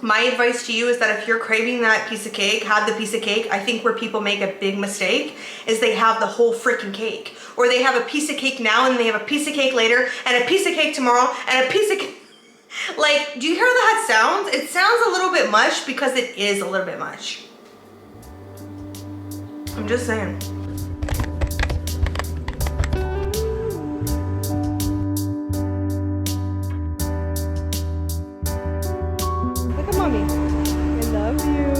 My advice to you is that if you're craving that piece of cake, have the piece of cake. I think where people make a big mistake is they have the whole freaking cake. Or they have a piece of cake now and they have a piece of cake later and a piece of cake tomorrow and a piece of cake. Like, do you hear how that sounds? It sounds a little bit much because it is a little bit much. I'm just saying. Look at mommy. I love you.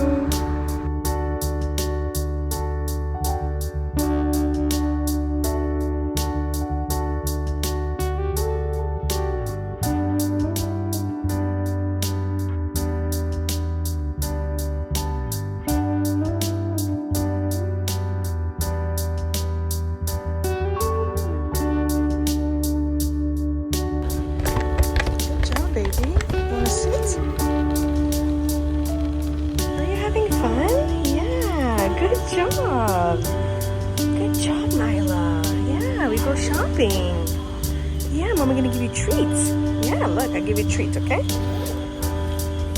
Yeah, Mama gonna give you treats. Yeah, look, I give you treats, okay?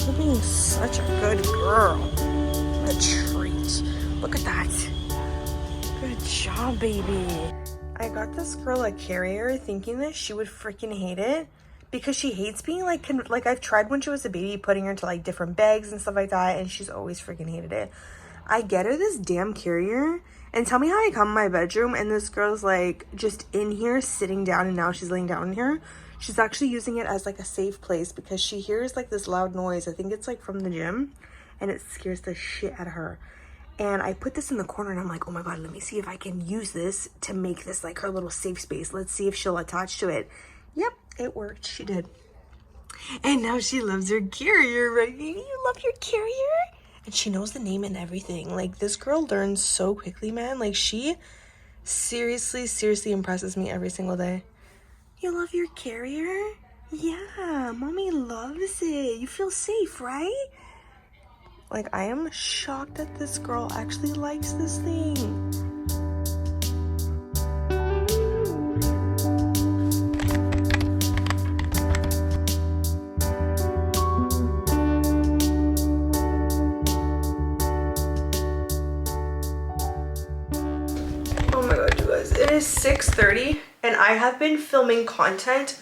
You're being such a good girl. A treat. Look at that. Good job, baby. I got this girl a carrier thinking that she would freaking hate it because she hates being like I've tried when she was a baby putting her into like different bags and stuff like that, and she's always freaking hated it. I get her this damn carrier. And tell me how I come in my bedroom and this girl's like just in here sitting down, and now she's laying down in here. She's actually using it as like a safe place because she hears like this loud noise. I think it's like from the gym, and it scares the shit out of her. And I put this in the corner and I'm like, oh my God, let me see if I can use this to make this like her little safe space. Let's see if she'll attach to it. Yep, it worked. She did. And now she loves her carrier, right? You love your carrier? And she knows the name and everything. Like, this girl learns so quickly, man. Like, she seriously impresses me every single day. You love your carrier? Yeah, mommy loves it. You feel safe, right? Like, I am shocked that this girl actually likes this thing. It is 6:30 and I have been filming content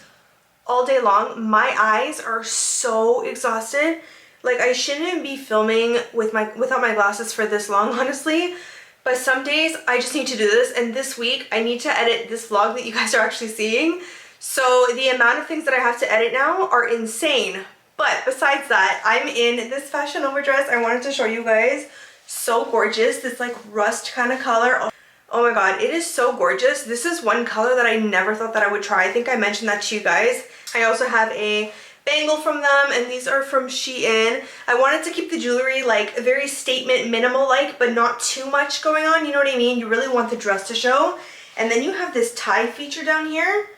all day long. My eyes are so exhausted. Like, I shouldn't be filming without my glasses for this long, honestly. But some days I just need to do this, and this week I need to edit this vlog that you guys are actually seeing. So the amount of things that I have to edit now are insane. But besides that, I'm in this FashionNova dress I wanted to show you guys. So gorgeous. This like rust kind of color. Oh my God, it is so gorgeous. This is one color that I never thought that I would try. I think I mentioned that to you guys. I also have a bangle from them, and these are from SHEIN. I wanted to keep the jewelry like very statement minimal like, but not too much going on, you know what I mean? You really want the dress to show. And then you have this tie feature down here.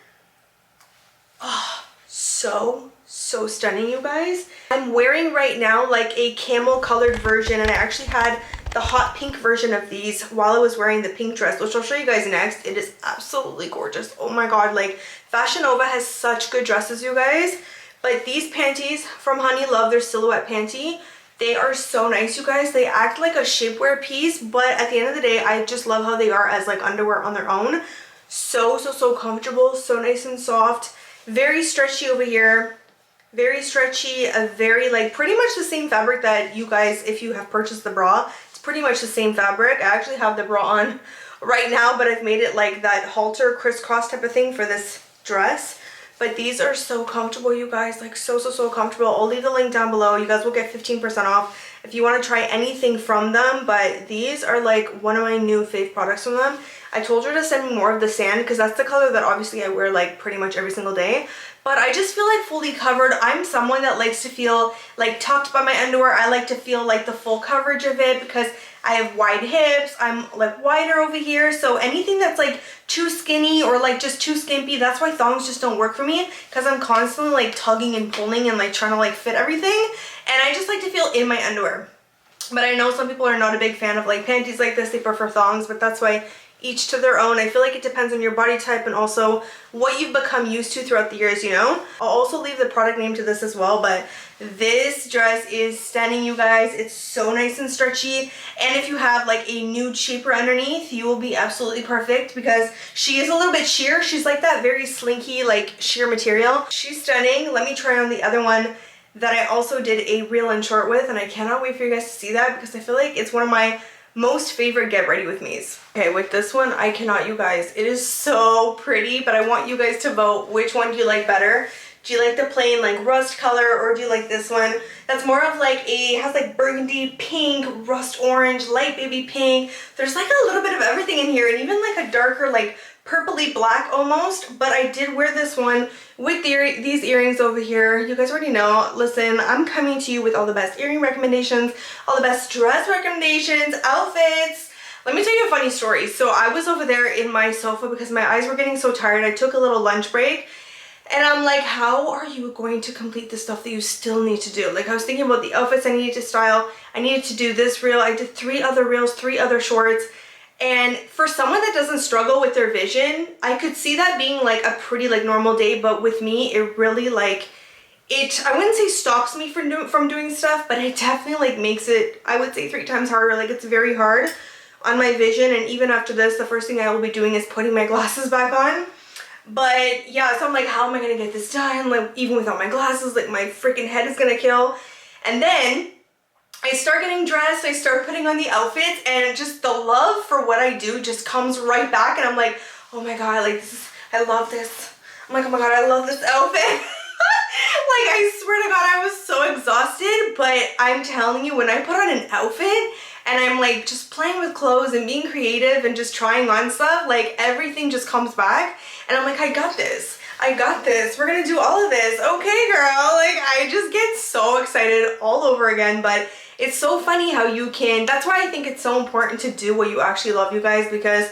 Oh, so stunning, you guys. I'm wearing right now like a camel colored version, and I actually had the hot pink version of these while I was wearing the pink dress, which I'll show you guys next. It is absolutely gorgeous. Oh my God, like FashionNova has such good dresses, you guys. But these panties from Honey Love, their silhouette panty, They are so nice, you guys. They act like a shapewear piece, but at the end of the day, I just love how they are as like underwear on their own. So comfortable, so nice and soft. Very stretchy over here. Very stretchy, a very like pretty much the same fabric that you guys, if you have purchased the bra, it's pretty much the same fabric. I actually have the bra on right now, but I've made it like that halter crisscross type of thing for this dress. But these are so comfortable, you guys, like so comfortable. I'll leave the link down below. You guys will get 15% off if you want to try anything from them. But these are like one of my new fave products from them. I told her to send me more of the sand because that's the color that obviously I wear like pretty much every single day. But I just feel like fully covered. I'm someone that likes to feel like tucked by my underwear. I like to feel like the full coverage of it because I have wide hips. I'm like wider over here. So anything that's like too skinny or like just too skimpy, that's why thongs just don't work for me, because I'm constantly like tugging and pulling and like trying to like fit everything. And I just like to feel in my underwear. But I know some people are not a big fan of like panties like this. They prefer thongs, but that's why each to their own. I feel like it depends on your body type and also what you've become used to throughout the years, you know? I'll also leave the product name to this as well, but this dress is stunning, you guys. It's so nice and stretchy. And if you have like a nude shaper underneath, you will be absolutely perfect because she is a little bit sheer. She's like that very slinky, like sheer material. She's stunning. Let me try on the other one that I also did a reel and short with, and I cannot wait for you guys to see that because I feel like it's one of my most favorite get ready with me's. Okay, with this one, I cannot, you guys. It is so pretty, but I want you guys to vote which one do you like better. Do you like the plain like rust color, or do you like this one? That's more of like has like burgundy, pink, rust orange, light baby pink. There's like a little bit of everything in here, and even like a darker like purpley black almost. But I did wear this one with these earrings over here. You guys already know. Listen, I'm coming to you with all the best earring recommendations, all the best dress recommendations, outfits. Let me tell you a funny story. So I was over there in my sofa because my eyes were getting so tired. I took a little lunch break. And I'm like, how are you going to complete the stuff that you still need to do? Like, I was thinking about the outfits I needed to style. I needed to do this reel. I did 3 other reels, 3 other shorts. And for someone that doesn't struggle with their vision, I could see that being like a pretty like normal day. But with me, it really like, I wouldn't say stops me from doing stuff, but it definitely like makes it, I would say 3 times harder. Like, it's very hard on my vision. And even after this, the first thing I will be doing is putting my glasses back on. But yeah, so I'm like, how am I gonna get this done? Like, even without my glasses, like my freaking head is gonna kill. And then I start getting dressed, I start putting on the outfits, and just the love for what I do just comes right back. And I'm like, oh my god, like I love this. I'm like, oh my god, I love this outfit. Like, I swear to god, I was so exhausted. But I'm telling you, when I put on an outfit and I'm like just playing with clothes and being creative and just trying on stuff, like everything just comes back. And I'm like, I got this. I got this. We're gonna do all of this. Okay, girl. Like, I just get so excited all over again. But it's so funny how you can, that's why I think it's so important to do what you actually love, you guys, because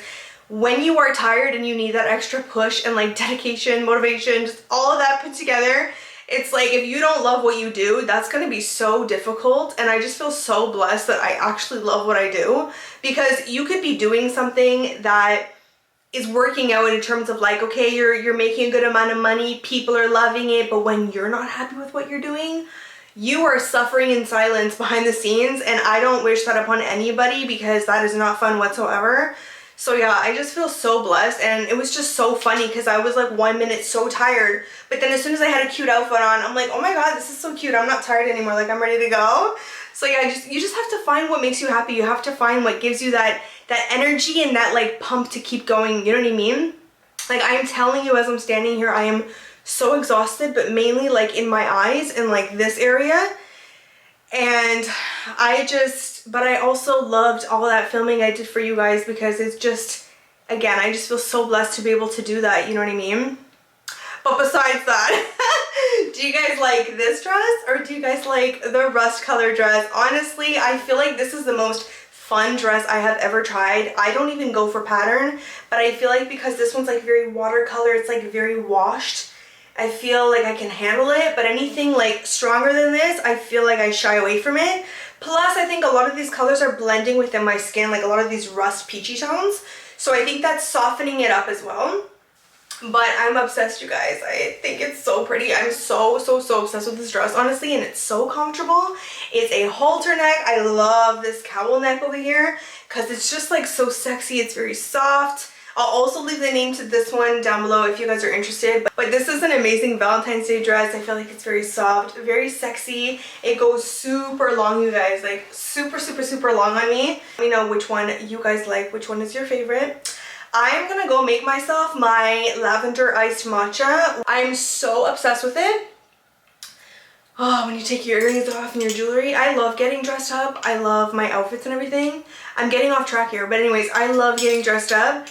when you are tired and you need that extra push and like dedication, motivation, just all of that put together, it's like if you don't love what you do, that's going to be so difficult. And I just feel so blessed that I actually love what I do, because you could be doing something that is working out in terms of like, okay, you're making a good amount of money, people are loving it, but when you're not happy with what you're doing, you are suffering in silence behind the scenes. And I don't wish that upon anybody, because that is not fun whatsoever. So yeah, I just feel so blessed. And it was just so funny because I was like 1 minute so tired, but then as soon as I had a cute outfit on, I'm like, oh my god, this is so cute. I'm not tired anymore. Like, I'm ready to go. So yeah, you just have to find what makes you happy. You have to find what gives you that energy and that like pump to keep going. You know what I mean? Like, I am telling you, as I'm standing here, I am so exhausted, but mainly like in my eyes and like this area. And but I also loved all that filming I did for you guys, because it's just, again, I just feel so blessed to be able to do that, you know what I mean? But besides that, do you guys like this dress, or do you guys like the rust color dress? Honestly, I feel like this is the most fun dress I have ever tried. I don't even go for pattern, but I feel like because this one's like very watercolor, it's like very washed, I feel like I can handle it. But anything like stronger than this, I feel like I shy away from it. Plus, I think a lot of these colors are blending within my skin, like a lot of these rust peachy tones. So I think that's softening it up as well. But I'm obsessed, you guys. I think it's so pretty. I'm so obsessed with this dress, honestly, and it's so comfortable. It's a halter neck. I love this cowl neck over here because it's just like so sexy. It's very soft. I'll also leave the name to this one down below if you guys are interested. But this is an amazing Valentine's Day dress. I feel like it's very soft, very sexy. It goes super long, you guys, like super long on me. Let me know which one you guys like, which one is your favorite. I'm gonna go make myself my lavender iced matcha. I'm so obsessed with it. Oh, when you take your earrings off and your jewelry. I love getting dressed up. I love my outfits and everything. I'm getting off track here, but anyways, I love getting dressed up.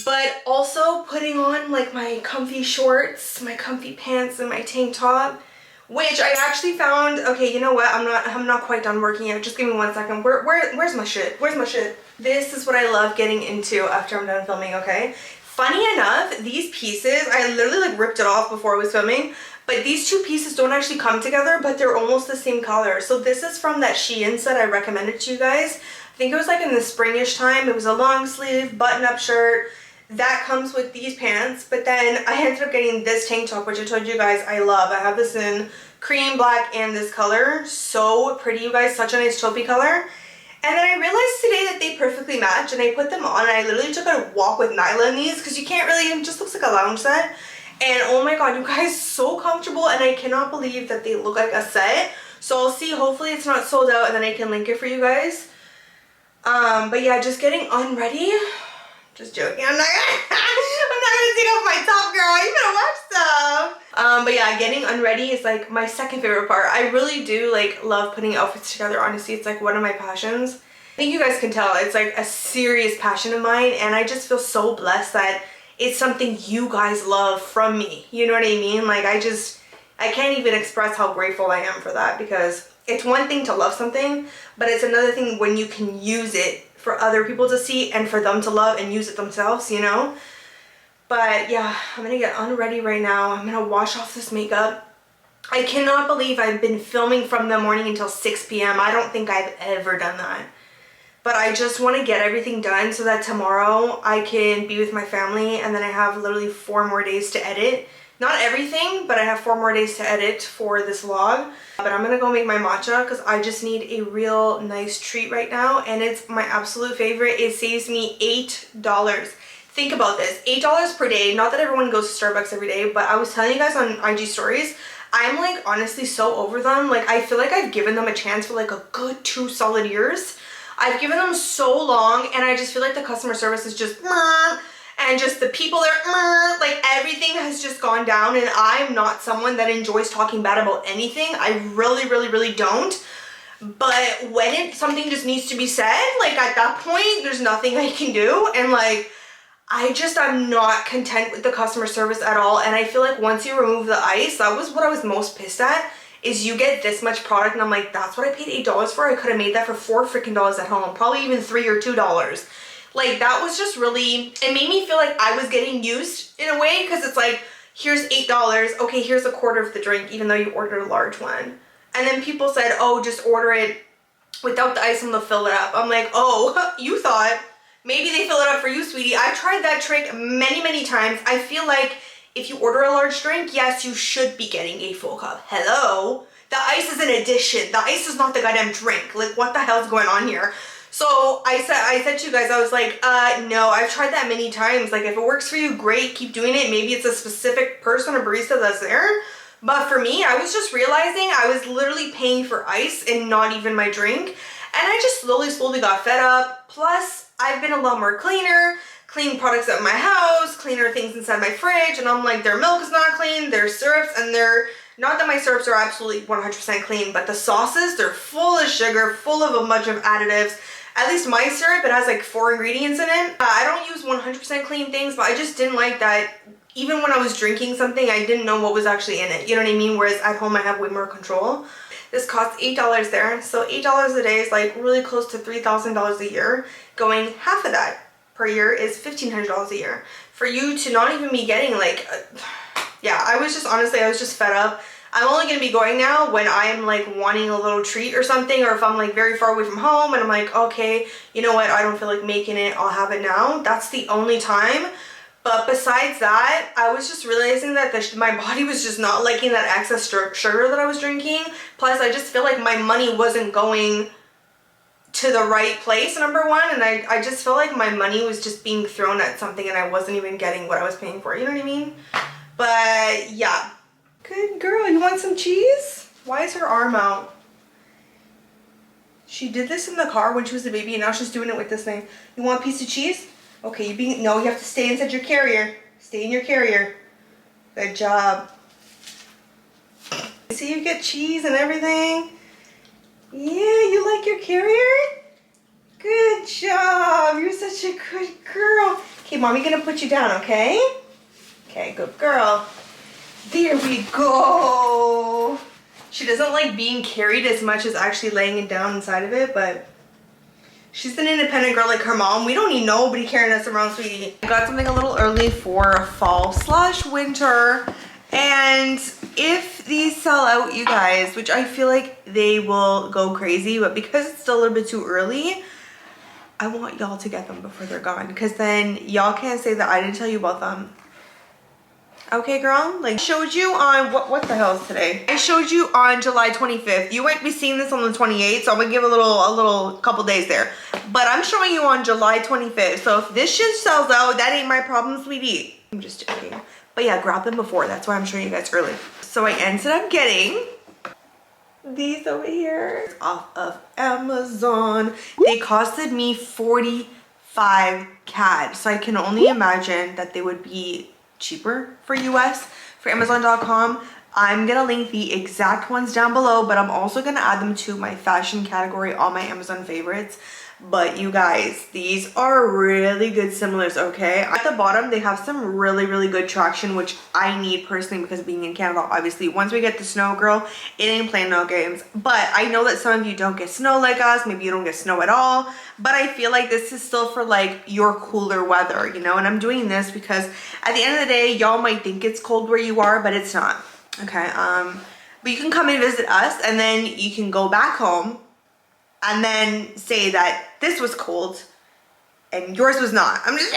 But also putting on like my comfy shorts, my comfy pants, and my tank top, which I actually found. Okay, you know what? I'm not quite done working yet. Just give me 1 second. Where's my shit? Where's my shit? This is what I love getting into after I'm done filming, okay? Funny enough, these pieces, I literally like ripped it off before I was filming, but these two pieces don't actually come together, but they're almost the same color. So this is from that SHEIN set I recommended to you guys. I think it was like in the springish time. It was a long sleeve button-up shirt that comes with these pants, but then I ended up getting this tank top, which I told you guys I love. I have this in cream, black, and this color. So pretty, you guys. Such a nice taupey color. And then I realized today that they perfectly match, and I put them on, and I literally took a walk with Nyla in these because you can't really, it just looks like a lounge set. And oh my god, you guys, so comfortable, and I cannot believe that they look like a set. So I'll see, hopefully it's not sold out, and then I can link it for you guys. But yeah, just getting unready. Just joking. I'm not gonna take off my top, girl. You better watch stuff. But yeah, getting unready is like my second favorite part. I really do like love putting outfits together. Honestly, it's like one of my passions. I think you guys can tell it's like a serious passion of mine, and I just feel so blessed that it's something you guys love from me. You know what I mean? Like I can't even express how grateful I am for that, because it's one thing to love something, but it's another thing when you can use it for other people to see and for them to love and use it themselves, you know? But yeah, I'm gonna get unready right now. I'm gonna wash off this makeup. I cannot believe I've been filming from the morning until 6 p.m. I don't think I've ever done that. But I just want to get everything done so that tomorrow I can be with my family, and then I have literally 4 more days to edit. Not everything, but I have 4 more days to edit for this vlog. But I'm gonna go make my matcha because I just need a real nice treat right now, and it's my absolute favorite. It saves me $8. Think about this, $8 per day. Not that everyone goes to Starbucks every day, but I was telling you guys on IG stories, I'm like honestly so over them. Like I feel like I've given them a chance for like a good 2 solid years. I've given them so long, and I just feel like the customer service is just and just the people are like everything has just gone down, and I'm not someone that enjoys talking bad about anything. I really don't. But when something just needs to be said, like at that point there's nothing I can do, and like I'm not content with the customer service at all. And I feel like once you remove the ice, that was what I was most pissed at, is you get this much product and I'm like, that's what I paid $8 for? I could have made that for $4 freaking at home, probably even $3 or $2. Like that was just really, it made me feel like I was getting used in a way, because it's like, here's $8, okay, here's a quarter of the drink, even though you ordered a large one. And then people said, oh, just order it without the ice and they'll fill it up. I'm like, oh, you thought maybe they fill it up for you, sweetie. I've tried that trick many times. I feel like if you order a large drink, yes, you should be getting a full cup. Hello? The ice is an addition. The ice is not the goddamn drink. Like, what the hell's going on here? So I said to you guys, I was like, no, I've tried that many times. Like, if it works for you, great, keep doing it. Maybe it's a specific person or barista that's there. But for me, I was just realizing I was literally paying for ice and not even my drink. And I just slowly got fed up. Plus, I've been a lot more clean products at my house, cleaner things inside my fridge. And I'm like, their milk is not clean, their syrups, and they're, not that my syrups are absolutely 100% clean, but the sauces, they're full of sugar, full of a bunch of additives. At least my syrup, it has like 4 ingredients in it. I don't use 100% clean things, but I just didn't like that. Even when I was drinking something, I didn't know what was actually in it. You know what I mean? Whereas at home, I have way more control. This costs $8 there. So $8 a day is like really close to $3,000 a year. Going half of that per year is $1,500 a year. For you to not even be getting like, yeah, I was just, honestly, I was just fed up. I'm only going to be going now when I am like wanting a little treat or something, or if I'm like very far away from home and I'm like, okay, you know what, I don't feel like making it, I'll have it now. That's the only time. But besides that, I was just realizing that my body was just not liking that excess sugar that I was drinking. Plus, I just feel like my money wasn't going to the right place, number one. And I just feel like my money was just being thrown at something and I wasn't even getting what I was paying for. You know what I mean? But yeah. Good girl. You want some cheese? Why is her arm out? She did this in the car when she was a baby and now she's doing it with this thing. You want a piece of cheese? Okay, no, you have to stay inside your carrier. Stay in your carrier. Good job. See, you get cheese and everything. Yeah, you like your carrier? Good job. You're such a good girl. Okay, Mommy gonna put you down, okay? Okay, good girl. There we go. She doesn't like being carried as much as actually laying it down inside of it, but she's an independent girl like her mom. We don't need nobody carrying us around, sweetie. I got something a little early for fall/winter. And if these sell out, you guys, which I feel like they will go crazy, but because it's still a little bit too early, I want y'all to get them before they're gone. Because then y'all can't say that I didn't tell you about them. Okay, girl? Like, I showed you on, what the hell is today? I showed you on July 25th. You might be seeing this on the 28th, so I'm gonna give a little couple days there. But I'm showing you on July 25th. So if this shit sells out, that ain't my problem, sweetie. I'm just joking. But yeah, grab them before. That's why I'm showing you guys early. So I ended up getting these over here off of Amazon. They costed me 45 CAD. So I can only imagine that they would be cheaper for US for Amazon.com. I'm gonna link the exact ones down below, but I'm also gonna add them to my fashion category, all my Amazon favorites. But you guys, these are really good similars, okay? At the bottom, they have some really good traction, which I need personally because being in Canada, obviously, once we get the snow, girl, it ain't playing no games. But I know that some of you don't get snow like us. Maybe you don't get snow at all. But I feel like this is still for like your cooler weather, you know? And I'm doing this because at the end of the day, y'all might think it's cold where you are, but it's not, okay? But you can come and visit us and then you can go back home and then say that this was cold and yours was not. I'm just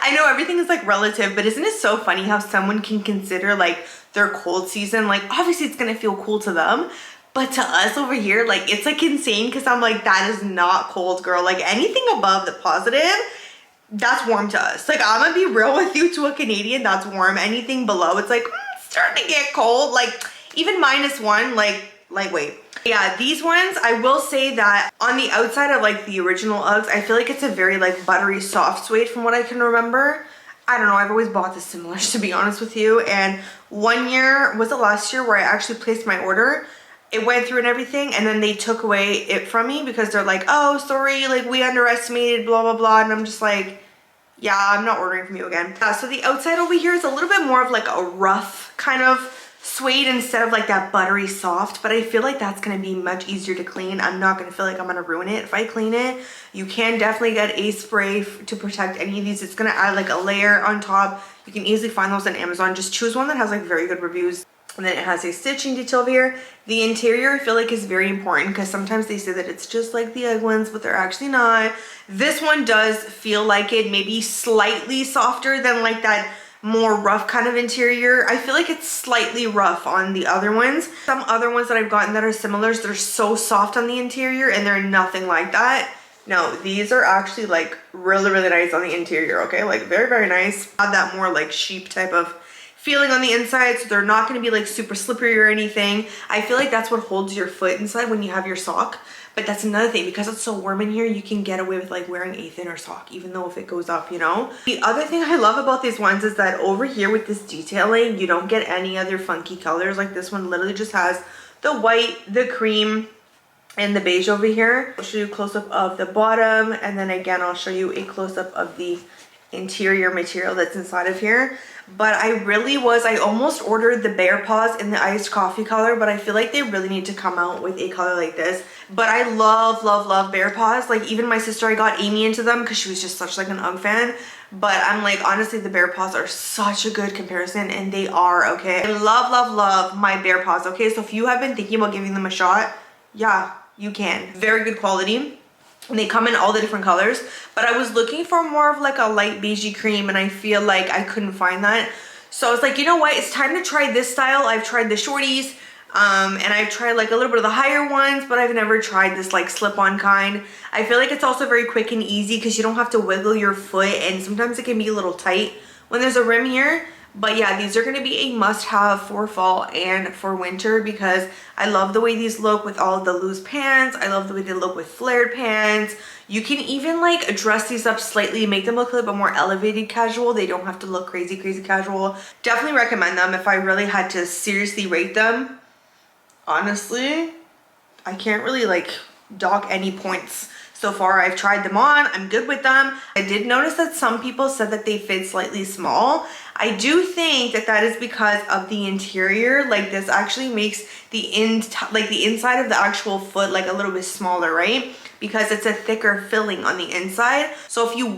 I know everything is like relative, but isn't it so funny how someone can consider like their cold season, like obviously it's gonna feel cool to them, but to us over here, like it's like insane because I'm like, that is not cold, girl. Like anything above the positive, that's warm to us. Like I'm gonna be real with you, to a Canadian, that's warm. Anything below, it's like it's starting to get cold. Like even -1, like lightweight. Yeah, these ones, I will say that on the outside of like the original Uggs, I feel like it's a very like buttery soft suede from what I can remember. I don't know, I've always bought the similars, to be honest with you. And one year, was it last year, where I actually placed my order, it went through and everything, and then they took away it from me because they're like, oh, sorry, like we underestimated, blah, blah, blah. And I'm just like, yeah, I'm not ordering from you again. So the outside over here is a little bit more of like a rough kind of suede instead of like that buttery soft, but I feel like that's going to be much easier to clean. I'm not going to feel like I'm going to ruin it if I clean it. You can definitely get a spray to protect any of these. It's going to add like a layer on top. You can easily find those on Amazon. Just choose one that has like very good reviews. And then it has a stitching detail here. The interior I feel like is very important because sometimes they say that it's just like the Ugg ones, but they're actually not. This one does feel like it, maybe slightly softer than like that more rough kind of interior. I feel like it's slightly rough on the other ones. Some other ones that I've gotten that are similars, they're so soft on the interior and they're nothing like that. No, these are actually like really nice on the interior, okay? Like very nice. Have that more like sheep type of feeling on the inside, so they're not going to be like super slippery or anything. I feel like that's what holds your foot inside when you have your sock. But that's another thing, because it's so warm in here, you can get away with like wearing a thinner sock, even though if it goes up, you know? The other thing I love about these ones is that over here with this detailing, you don't get any other funky colors. Like this one literally just has the white, the cream, and the beige over here. I'll show you a close-up of the bottom, and then again, I'll show you a close-up of the interior material that's inside of here. But I almost ordered the bear paws in the iced coffee color, but I feel like they really need to come out with a color like this. But I love bear paws. Like even my sister, I got Amy into them because she was just such like an Ugg fan. But I'm like, honestly, the bear paws are such a good comparison, and they are, okay? I love my bear paws, okay? So if you have been thinking about giving them a shot, yeah, you can. Very good quality. and they come in all the different colors, but I was looking for more of like a light beigey cream, and I feel like I couldn't find that. So I was like, you know what, it's time to try this style. I've tried the shorties, and I've tried like a little bit of the higher ones, but I've never tried this like slip-on kind. I feel like it's also very quick and easy because you don't have to wiggle your foot, and sometimes it can be a little tight when there's a rim here. But yeah, these are going to be a must-have for fall and for winter because I love the way these look with all of the loose pants. I love the way they look with flared pants. You can even like dress these up slightly, make them look a little bit more elevated casual. They don't have to look crazy casual. Definitely recommend them if I really had to seriously rate them. Honestly, I can't really like dock any points. So far, I've tried them on. I'm good with them. I did notice that some people said that they fit slightly small. I do think that that is because of the interior. Like this actually makes the inside of the actual foot like a little bit smaller, right? Because it's a thicker filling on the inside. So if you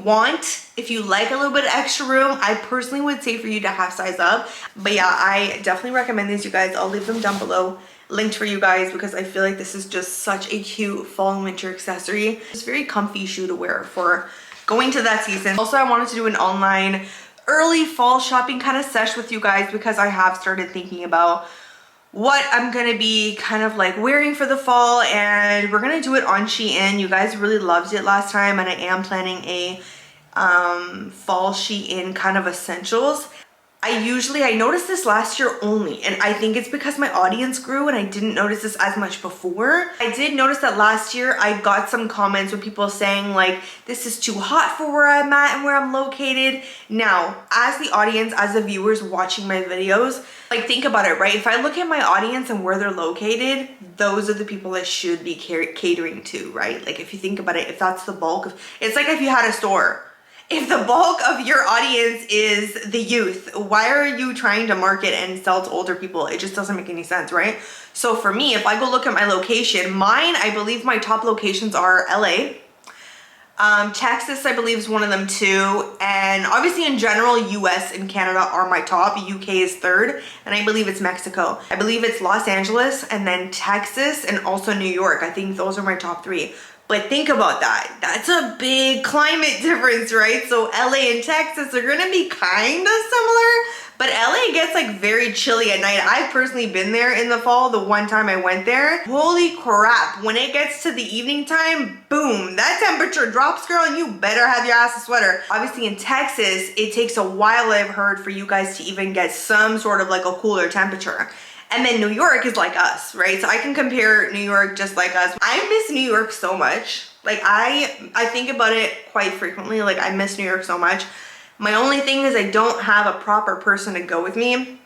like a little bit of extra room, I personally would say for you to half size up. But yeah, I definitely recommend these, you guys. I'll leave them down below linked for you guys because I feel like this is just such a cute fall and winter accessory. It's a very comfy shoe to wear for going to that season. Also, I wanted to do an online early fall shopping kind of sesh with you guys because I have started thinking about what I'm gonna be kind of like wearing for the fall, and we're gonna do it on SHEIN. You guys really loved it last time, and I am planning a fall SHEIN kind of essentials. I noticed this last year only, and I think it's because my audience grew and I didn't notice this as much before. I did notice that last year I got some comments with people saying like, this is too hot for where I'm at and where I'm located. Now, as the audience, as the viewers watching my videos, like think about it, right? If I look at my audience and where they're located, those are the people I should be catering to, right? Like if you think about it, if that's the bulk of, it's like if you had a store. If the bulk of your audience is the youth, why are you trying to market and sell to older people? It just doesn't make any sense, right? So for me, if I go look at my location, I believe my top locations are LA. Texas, I believe, is one of them too. And obviously in general, US and Canada are my top. UK is third. And I believe it's Mexico. I believe it's Los Angeles and then Texas and also New York. I think those are my top three. But think about that. That's a big climate difference, right? So LA and Texas are gonna be kind of similar, but LA gets like very chilly at night. I've personally been there in the fall, the one time I went there. Holy crap, when it gets to the evening time, boom, that temperature drops, girl, and you better have your ass a sweater. Obviously in Texas, it takes a while, I've heard, for you guys to even get some sort of like a cooler temperature. And then New York is like us, right? So I can compare New York just like us. I miss New York so much. Like I think about it quite frequently. Like I miss New York so much. My only thing is I don't have a proper person to go with me.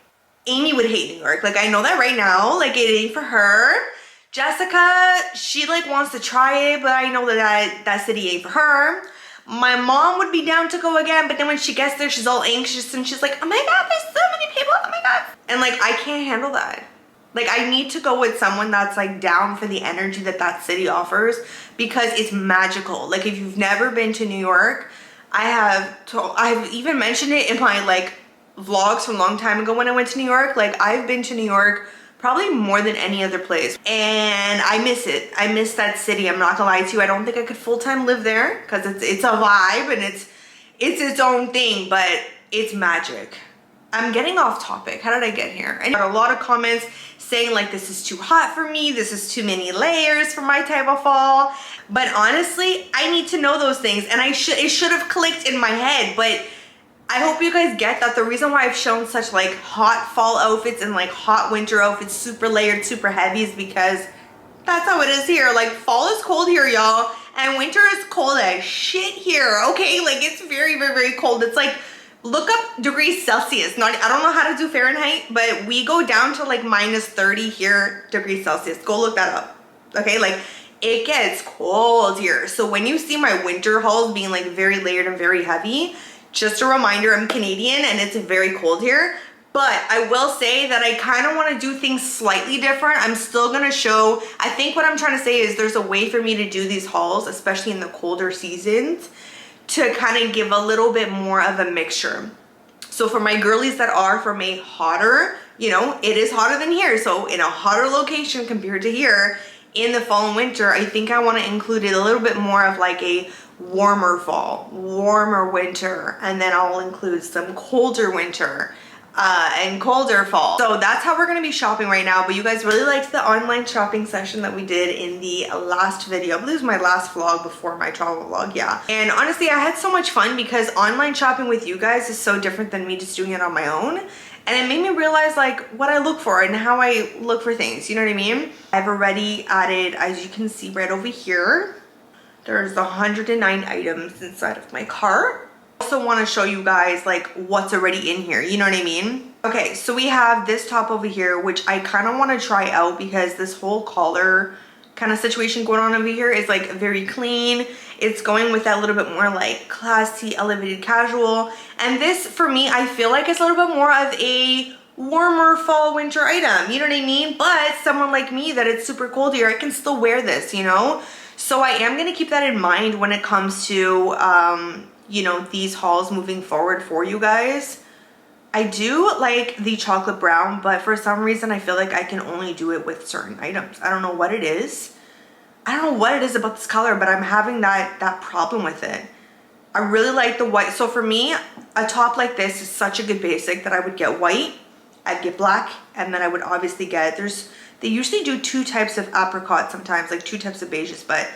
Amy would hate New York. Like I know that right now, like it ain't for her. Jessica, she like wants to try it, but I know that city ain't for her. My mom would be down to go again, but then when she gets there, she's all anxious and she's like, oh my God, there's so many people, oh my God. And like, I can't handle that. Like I need to go with someone that's like down for the energy that city offers because it's magical. Like if you've never been to New York, I've even mentioned it in my like vlogs from a long time ago when I went to New York. Like I've been to New York probably more than any other place, and I miss it. I miss that city. I'm not gonna lie to you. I don't think I could full-time live there because it's a vibe and it's its own thing, but it's magic. I'm getting off topic. How did I get here? I got a lot of comments saying like this is too hot for me, this is too many layers for my type of fall. But honestly, I need to know those things, and it should have clicked in my head. But I hope you guys get that the reason why I've shown such like hot fall outfits and like hot winter outfits, super layered, super heavy, is because that's how it is here. Like fall is cold here, y'all, and winter is cold as shit here, okay? Like it's very, very, very cold. It's like, look up degrees Celsius. I don't know how to do Fahrenheit, but we go down to like -30 here degrees Celsius. Go look that up, okay? Like it gets cold here. So when you see my winter hauls being like very layered and very heavy, just a reminder, I'm Canadian and it's very cold here. But I will say that I kind of want to do things slightly different. I'm still going to show, I think what I'm trying to say is there's a way for me to do these hauls, especially in the colder seasons, to kind of give a little bit more of a mixture. So for my girlies that are from a hotter, you know, it is hotter than here. So in a hotter location compared to here, in the fall and winter, I think I want to include it a little bit more of like a warmer fall, warmer winter, and then I'll include some colder winter and colder fall. So that's how we're gonna be shopping right now. But you guys really liked the online shopping session that we did in the last video. I believe it was my last vlog before my travel vlog, yeah. And honestly, I had so much fun because online shopping with you guys is so different than me just doing it on my own. And it made me realize like what I look for and how I look for things, you know what I mean? I've already added, as you can see right over here, there's 109 items inside of my cart. I also want to show you guys like what's already in here, you know what I mean? Okay, so we have this top over here, which I kind of want to try out because this whole collar kind of situation going on over here is like very clean. It's going with that little bit more like classy, elevated casual. And this for me, I feel like it's a little bit more of a warmer fall winter item, you know what I mean? But someone like me that it's super cold here, I can still wear this, you know? So I am going to keep that in mind when it comes to you know, these hauls moving forward for you guys. I do like the chocolate brown, but for some reason I feel like I can only do it with certain items. I don't know what it is. I don't know what it is about this color, but I'm having that problem with it. I really like the white. So for me, a top like this is such a good basic that I would get white, I'd get black, and then I would obviously get, they usually do 2 types of apricot sometimes, like 2 types of beiges, but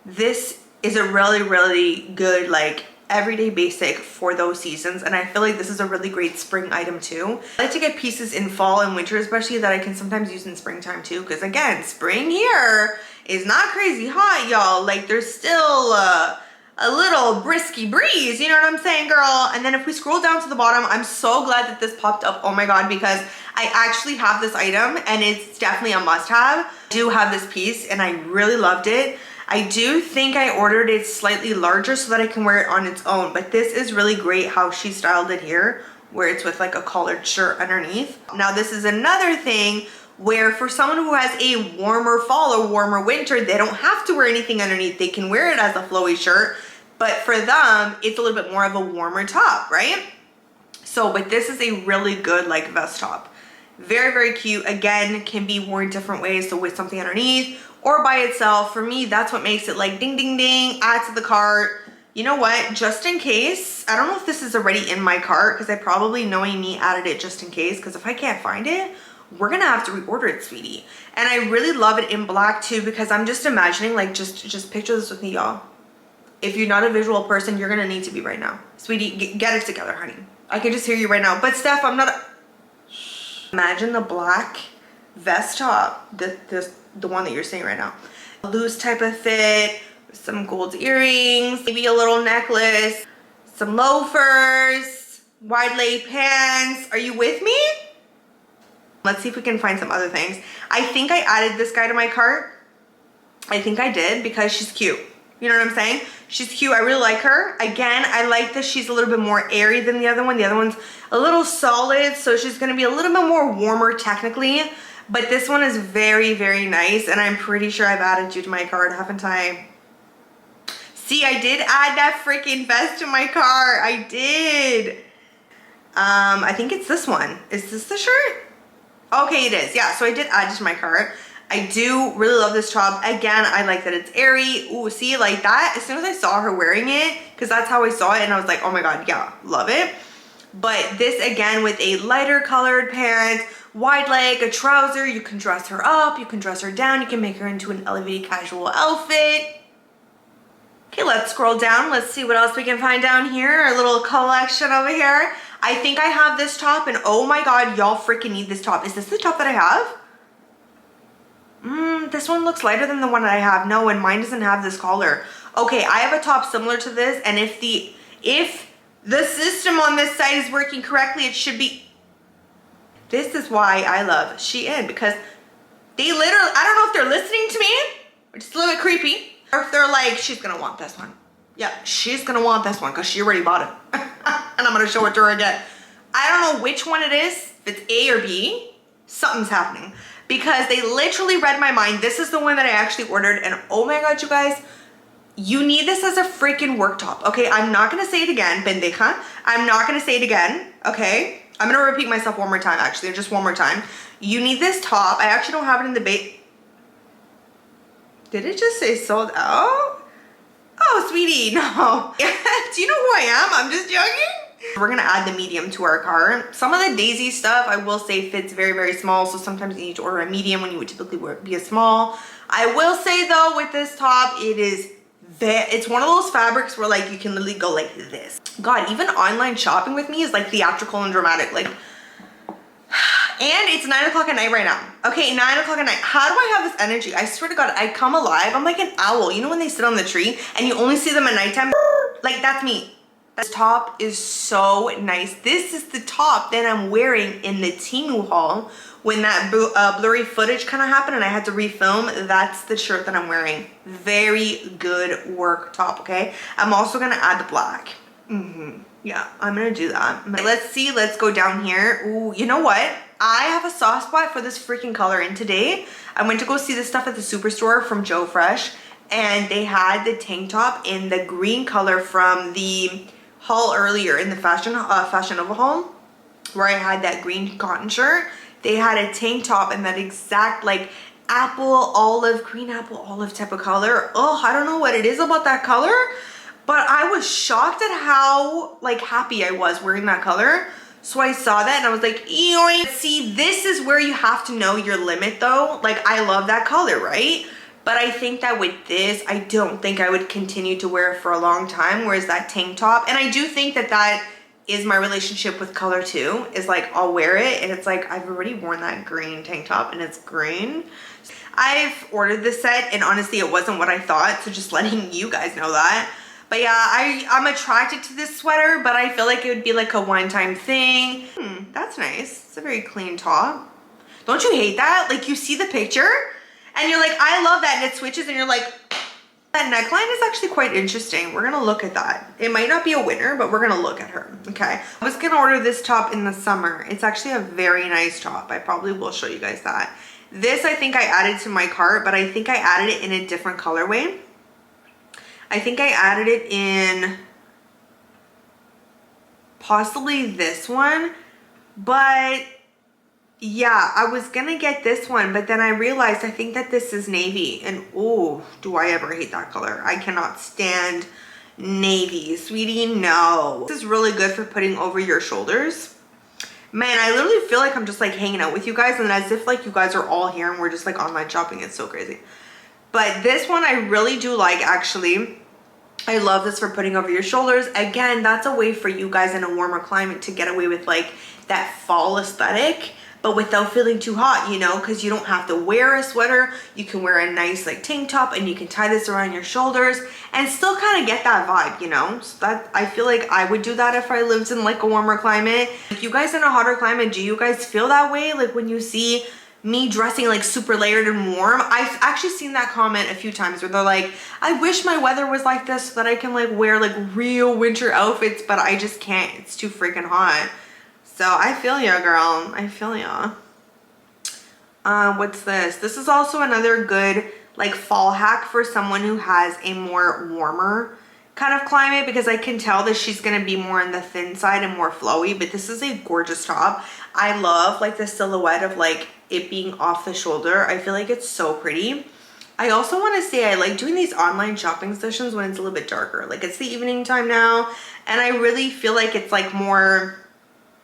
this is a really, really good like everyday basic for those seasons. And I feel like this is a really great spring item too. I like to get pieces in fall and winter especially that I can sometimes use in springtime too, because again, spring here is not crazy hot, y'all. Like there's still a little brisky breeze, you know what I'm saying, girl? And then if we scroll down to the bottom, I'm so glad that this popped up, oh my god, because I actually have this item and it's definitely a must-have. I do have this piece and I really loved it. I do think I ordered it slightly larger so that I can wear it on its own, but this is really great how she styled it here, where it's with like a collared shirt underneath. Now this is another thing where for someone who has a warmer fall or warmer winter, they don't have to wear anything underneath. They can wear it as a flowy shirt, but for them, it's a little bit more of a warmer top, right? So, but this is a really good like vest top. Very, very cute. Again, can be worn different ways, so with something underneath or by itself. For me, that's what makes it like ding, ding, ding, add to the cart. You know what, just in case, I don't know if this is already in my cart because I probably, knowing me, added it just in case, because if I can't find it, we're gonna have to reorder it, sweetie. And I really love it in black too, because I'm just imagining, like, just picture this with me, y'all. If you're not a visual person, you're gonna need to be right now. Sweetie, get it together, honey. I can just hear you right now. But Steph, I'm not imagine the black vest top, the one that you're seeing right now. A loose type of fit, some gold earrings, maybe a little necklace, some loafers, wide leg pants. Are you with me? Let's see if we can find some other things. I think I added this guy to my cart. I think I did because she's cute. You know what I'm saying? She's cute. I really like her. Again, I like that she's a little bit more airy than the other one. The other one's a little solid, so she's going to be a little bit more warmer technically. But this one is very, very nice, and I'm pretty sure I've added you to my cart, haven't I? See, I did add that freaking vest to my cart. I did. I think it's this one. Is this the shirt? Okay, it is. Yeah, so I did add it to my cart. I do really love this top. Again, I like that it's airy. Ooh, see, like that, as soon as I saw her wearing it, because that's how I saw it, and I was like, oh my god, yeah, love it. But this, again, with a lighter colored pant, wide leg, a trouser, you can dress her up, you can dress her down, you can make her into an elevated casual outfit. Okay, let's scroll down. Let's see what else we can find down here. Our little collection over here. I think I have this top, and oh my god, y'all freaking need this top. Is this the top that I have? This one looks lighter than the one that I have. No, and mine doesn't have this collar. Okay, I have a top similar to this, and if the system on this side is working correctly, it should be. This is why I love SHEIN, because they literally, I don't know if they're listening to me, which is a little bit creepy, or if they're like, she's gonna want this one. Yeah, she's gonna want this one because she already bought it. And I'm gonna show it to her again. I don't know which one it is, if it's A or B, something's happening. Because they literally read my mind. This is the one that I actually ordered, and oh my god, you guys, you need this as a freaking work top. Okay, I'm not gonna say it again, pendeja. I'm not gonna say it again, okay? I'm gonna repeat myself one more time, actually, just one more time. You need this top. I actually don't have it in the beige. Did it just say sold out? Oh, sweetie, no. Do you know who I am? I'm just joking. We're gonna add the medium to our cart. Some of the daisy stuff I will say fits very, very small. So sometimes you need to order a medium when you would typically be a small. I will say though, with this top, it's one of those fabrics where like you can literally go like this. God, even online shopping with me is like theatrical and dramatic. Like, and it's 9 o'clock at night right now. Okay, 9 o'clock at night. How do I have this energy? I swear to God, I come alive. I'm like an owl. You know when they sit on the tree and you only see them at nighttime? Like, that's me. This top is so nice. This is the top that I'm wearing in the Temu haul when that blurry footage kind of happened and I had to refilm. That's the shirt that I'm wearing. Very good work top, okay? I'm also gonna add the black. Yeah, I'm gonna do that. Let's see, let's go down here. Ooh, you know what? I have a soft spot for this freaking color, and today I went to go see this stuff at the superstore from Joe Fresh, and they had the tank top in the green color from the haul earlier in the FashionNova haul, where I had that green cotton shirt. They had a tank top in that exact like green apple olive type of color. Oh, I don't know what it is about that color, but I was shocked at how like happy I was wearing that color. So I saw that and I was like, ew. See, this is where you have to know your limit though. Like, I love that color, right? But I think that with this, I don't think I would continue to wear it for a long time. Whereas that tank top, and I do think that that is my relationship with color too, is like I'll wear it and it's like I've already worn that green tank top and it's green. I've ordered this set and honestly it wasn't what I thought, so just letting you guys know that. But yeah, I'm attracted to this sweater, but I feel like it would be like a one-time thing. That's nice. It's a very clean top. Don't you hate that? Like, you see the picture and you're like, I love that, and it switches and you're like, that neckline is actually quite interesting. We're gonna look at that. It might not be a winner, but we're gonna look at her, okay? I was gonna order this top in the summer. It's actually a very nice top. I probably will show you guys that. This, I think I added to my cart, but I think I added it in a different colorway. I think I added it in possibly this one, but yeah, I was gonna get this one, but then I realized I think that this is navy, and oh, do I ever hate that color. I cannot stand navy, sweetie, no. This is really good for putting over your shoulders. Man, I literally feel like I'm just like hanging out with you guys and as if like you guys are all here and we're just like online shopping. It's so crazy. But this one I really do like, actually. I love this for putting over your shoulders. Again, that's a way for you guys in a warmer climate to get away with like that fall aesthetic, but without feeling too hot, you know, because you don't have to wear a sweater. You can wear a nice like tank top and you can tie this around your shoulders and still kind of get that vibe, you know. So that, I feel like I would do that if I lived in like a warmer climate. Like, you guys in a hotter climate, do you guys feel that way? Like when you see me dressing like super layered and warm? I've actually seen that comment a few times where they're like, I wish my weather was like this so that I can like wear like real winter outfits, but I just can't. It's too freaking hot. So I feel ya, girl. I feel ya. What's this? This is also another good like fall hack for someone who has a more warmer kind of climate, because I can tell that she's gonna be more on the thin side and more flowy, but this is a gorgeous top. I love like the silhouette of like it being off the shoulder. I feel like it's so pretty. I also want to say I like doing these online shopping sessions when it's a little bit darker. Like, it's the evening time now and I really feel like it's like more,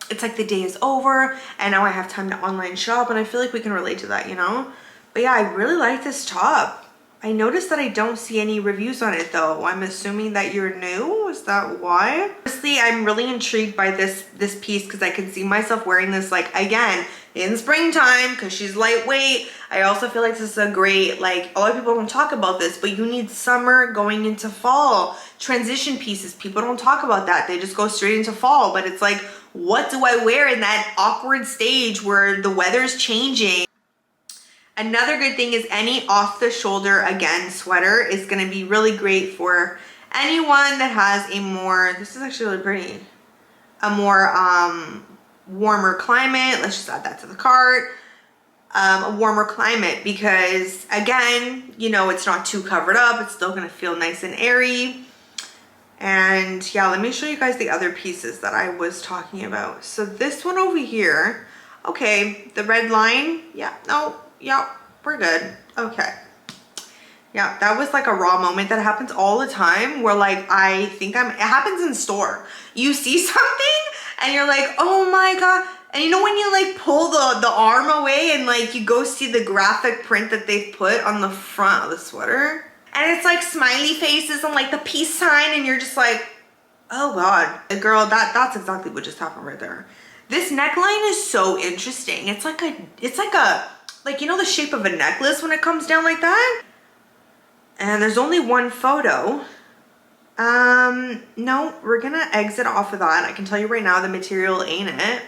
it's like the day is over and now I have time to online shop, and I feel like we can relate to that, you know. But yeah, I really like this top. I noticed that I don't see any reviews on it though. I'm assuming that you're new. Is that why? Honestly, I'm really intrigued by this piece because I can see myself wearing this like again in springtime because she's lightweight. I also feel like this is a great, like, a lot of people don't talk about this, but you need summer going into fall transition pieces. People don't talk about that. They just go straight into fall, but it's like, what do I wear in that awkward stage where the weather's changing? Another good thing is any off the shoulder, again, sweater is gonna be really great for anyone that has a more, this is actually really pretty, a more warmer climate. Let's just add that to the cart. A warmer climate, because again, you know, it's not too covered up. It's still gonna feel nice and airy. And yeah, let me show you guys the other pieces that I was talking about. So this one over here, okay, the red line, yeah, no, yeah, we're good. Okay. Yeah, that was like a raw moment that happens all the time where like it happens in store. You see something and you're like, oh my God. And you know when you like pull the arm away and like you go see the graphic print that they've put on the front of the sweater? And it's like smiley faces and like the peace sign and you're just like, oh God. Girl, that's exactly what just happened right there. This neckline is so interesting. It's like you know the shape of a necklace when it comes down like that? And there's only one photo. No, we're gonna exit off of that. I can tell you right now the material ain't it.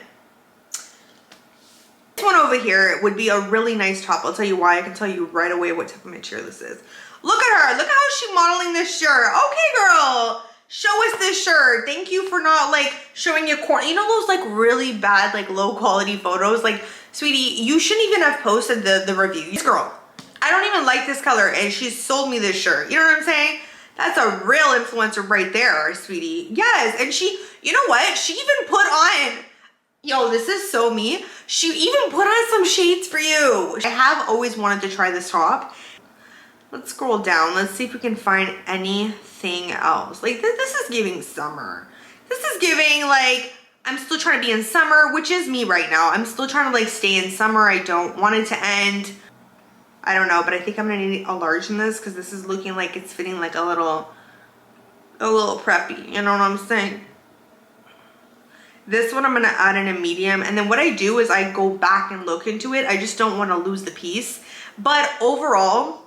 This one over here would be a really nice top. I'll tell you why. I can tell you right away what type of material this is. Look at her. Look at how she's modeling this shirt. Okay, girl. Show us this shirt. Thank you for not like showing your corner. You know those like really bad, like low quality photos? Like, sweetie, you shouldn't even have posted the review. This girl, I don't even like this color and she sold me this shirt. You know what I'm saying? That's a real influencer right there, sweetie. Yes, and she, you know what? She even put on, yo, this is so me. She even put on some shades for you. I have always wanted to try this top. Let's scroll down. Let's see if we can find anything else. Like this is giving summer. This is giving like, I'm still trying to be in summer, which is me right now. I'm still trying to like stay in summer. I don't want it to end. I don't know, but I think I'm gonna need a large in this because this is looking like it's fitting like a little preppy. You know what I'm saying? This one I'm gonna add in a medium, and then what I do is I go back and look into it. I just don't want to lose the piece. But overall,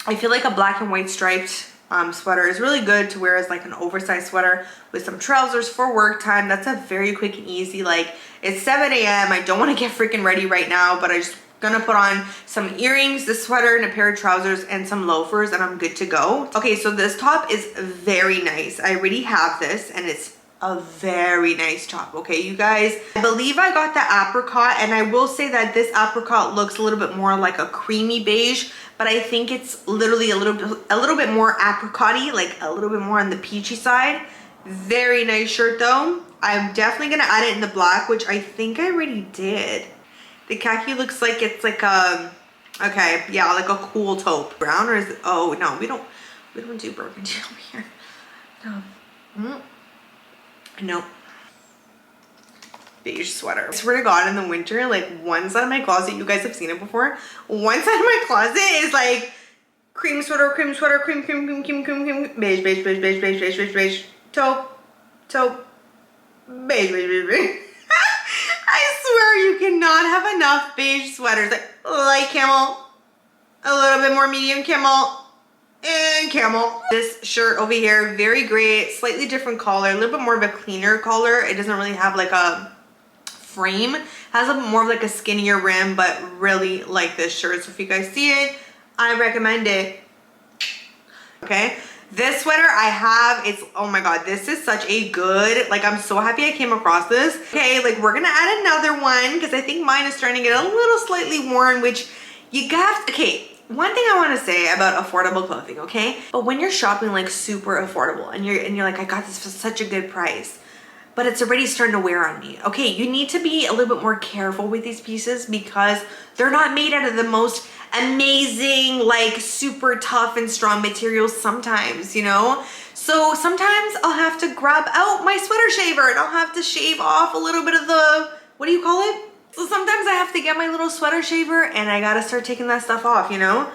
I feel like a black and white striped sweater is really good to wear as like an oversized sweater with some trousers for work time. That's a very quick and easy, like it's 7 a.m. I don't want to get freaking ready right now, but I just gonna put on some earrings, this sweater, and a pair of trousers and some loafers, and I'm good to go. Okay, so this top is very nice. I already have this and it's a very nice top. Okay, you guys, I believe I got the apricot, and I will say that this apricot looks a little bit more like a creamy beige, but I think it's literally a little bit more apricot-y, like a little bit more on the peachy side. Very nice shirt though. I'm definitely gonna add it in the black, which I think I already did. The khaki looks like it's like okay, yeah, like a cool taupe. Brown, or is it, oh no, we don't do burgundy over here. No. Nope. Beige sweater. I swear to God, in the winter, like one side of my closet, you guys have seen it before, one side of my closet is like cream sweater, cream, beige, beige, beige, beige, beige, beige, beige, beige, taupe, beige, beige, beige, beige. I swear you cannot have enough beige sweaters. Like light camel, a little bit more medium camel, and camel. This shirt over here, very great, slightly different collar, a little bit more of a cleaner collar. It doesn't really have like a frame, has a more of like a skinnier rim, but really like this shirt. So if you guys see it, I recommend it. Okay. This sweater I have, it's, oh my God, this is such a good, like I'm so happy I came across this. Okay, like we're gonna add another one because I think mine is starting to get a little slightly worn, which you got, okay, one thing I want to say about affordable clothing, okay? But when you're shopping like super affordable and you're like, I got this for such a good price, but it's already starting to wear on me. Okay, you need to be a little bit more careful with these pieces because they're not made out of the most amazing, like super tough and strong materials sometimes, you know? So sometimes I'll have to grab out my sweater shaver and I'll have to shave off a little bit of the, what do you call it? So sometimes I have to get my little sweater shaver and I gotta start taking that stuff off, you know?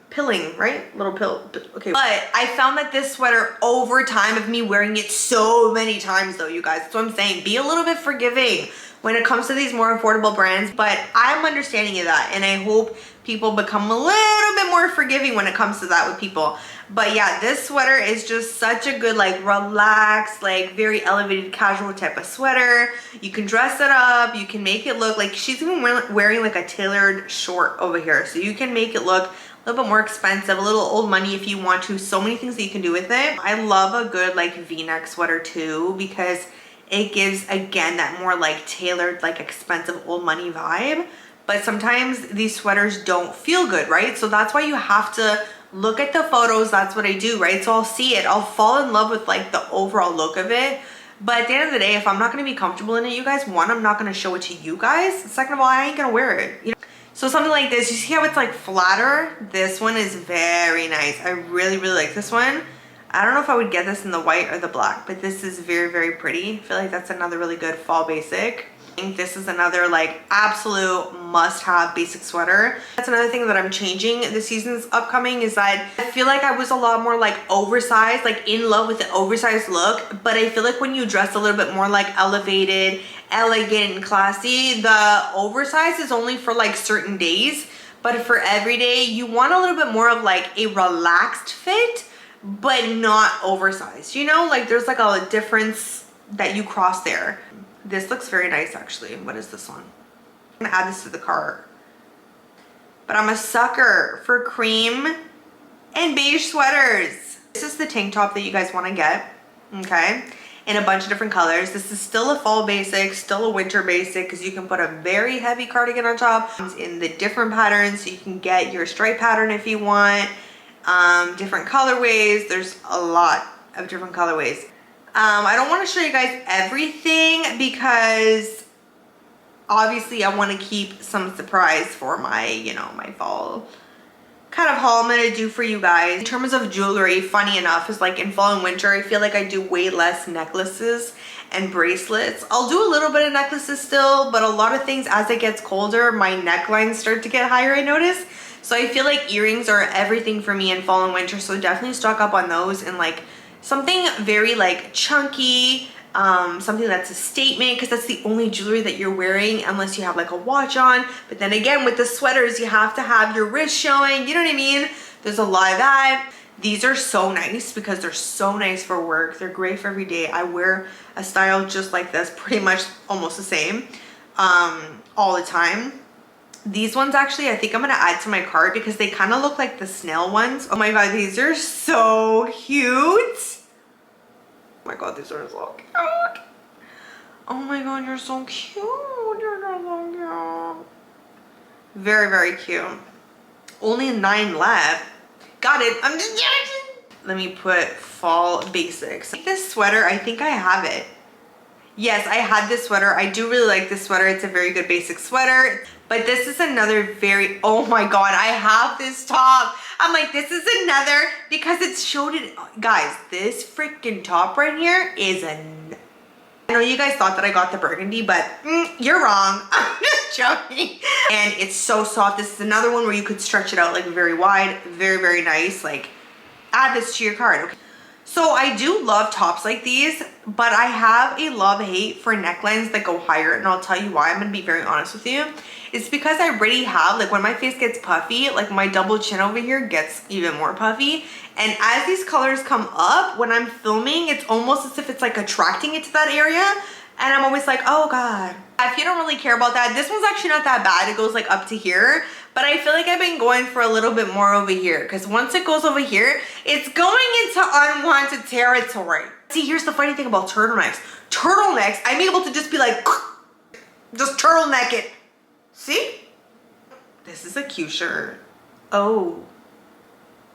Pilling, right? Little pill, okay. But I found that this sweater over time of me wearing it so many times though, you guys. That's what I'm saying. Be a little bit forgiving when it comes to these more affordable brands, but I'm understanding of that and I hope people become a little bit more forgiving when it comes to that with people. But yeah, this sweater is just such a good, like relaxed, like very elevated casual type of sweater. You can dress it up, you can make it look like she's even wearing like a tailored short over here. So you can make it look a little bit more expensive, a little old money if you want to. So many things that you can do with it. I love a good like V-neck sweater too because it gives, again, that more like tailored, like expensive old money vibe. But sometimes these sweaters don't feel good, right? So that's why you have to look at the photos. That's what I do, right? So I'll see it, I'll fall in love with like the overall look of it. But at the end of the day, if I'm not gonna be comfortable in it, you guys, one, I'm not gonna show it to you guys. Second of all, I ain't gonna wear it, you know? So something like this, you see how it's like flatter? This one is very nice. I really, really like this one. I don't know if I would get this in the white or the black, but this is very, very pretty. I feel like that's another really good fall basic. I think this is another like absolute must-have basic sweater. That's another thing that I'm changing this season's upcoming is that I feel like I was a lot more like oversized, like in love with the oversized look, but I feel like when you dress a little bit more like elevated, elegant, and classy, the oversized is only for like certain days, but for every day you want a little bit more of like a relaxed fit, but not oversized, you know, like there's like a difference that you cross there. This looks very nice actually. What is this one? I'm gonna add this to the cart. But I'm a sucker for cream and beige sweaters. This is the tank top that you guys want to get, okay, in a bunch of different colors. This is still a fall basic, still a winter basic, because you can put a very heavy cardigan on top in the different patterns. So you can get your stripe pattern if you want. Different colorways. There's a lot of different colorways. I don't want to show you guys everything because obviously I want to keep some surprise for my, you know, my fall kind of haul I'm going to do for you guys. In terms of jewelry, funny enough, is like in fall and winter, I feel like I do way less necklaces and bracelets. I'll do a little bit of necklaces still, but a lot of things as it gets colder, my necklines start to get higher, I notice. So I feel like earrings are everything for me in fall and winter. So definitely stock up on those and like something very like chunky, something that's a statement, because that's the only jewelry that you're wearing unless you have like a watch on. But then again, with the sweaters, you have to have your wrist showing, you know what I mean? There's a lot of that. These are so nice because they're so nice for work. They're great for every day. I wear a style just like this, pretty much almost the same, all the time. These ones actually, I think I'm gonna add to my cart because they kind of look like the snail ones. Oh my god, these are so cute. Oh my god, these are so cute. Oh my god, you're so cute. You're so cute. Very, very cute. Only 9 left. Got it. I'm just joking. Let me put fall basics. This sweater, I think I have it. Yes, I had this sweater. I do really like this sweater. It's a very good basic sweater. But this is another very, oh my god, I have this top. I'm like, this is another, because it's showed it. Guys, this freaking top right here is I know you guys thought that I got the burgundy, but you're wrong. I'm just joking. And it's so soft. This is another one where you could stretch it out like very wide. Very, very nice. Like, add this to your cart. Okay. So I do love tops like these, but I have a love-hate for necklines that go higher, and I'll tell you why. I'm gonna be very honest with you. It's because I already have, like when my face gets puffy, like my double chin over here gets even more puffy. And as these colors come up, when I'm filming, it's almost as if it's like attracting it to that area. And I'm always like, oh god. If you don't really care about that, this one's actually not that bad. It goes like up to here. But I feel like I've been going for a little bit more over here, because once it goes over here, it's going into unwanted territory. See, here's the funny thing about turtlenecks. Turtlenecks, I'm able to just be like, just turtleneck it. See? This is a cute shirt. Oh.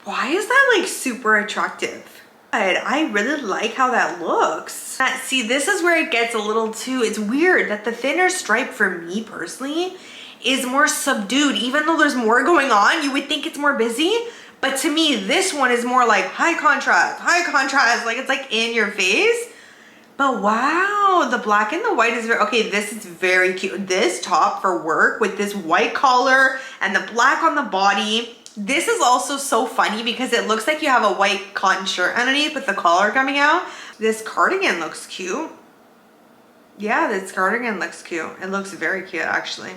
Why is that like super attractive? I really like how that looks. See, this is where it gets a little too, it's weird that the thinner stripe for me personally is more subdued. Even though there's more going on, you would think it's more busy. But to me, this one is more like high contrast, like it's like in your face. But wow, the black and the white is very, okay, this is very cute. This top for work with this white collar and the black on the body. This is also so funny because it looks like you have a white cotton shirt underneath with the collar coming out. This cardigan looks cute. Yeah, this cardigan looks cute. It looks very cute actually.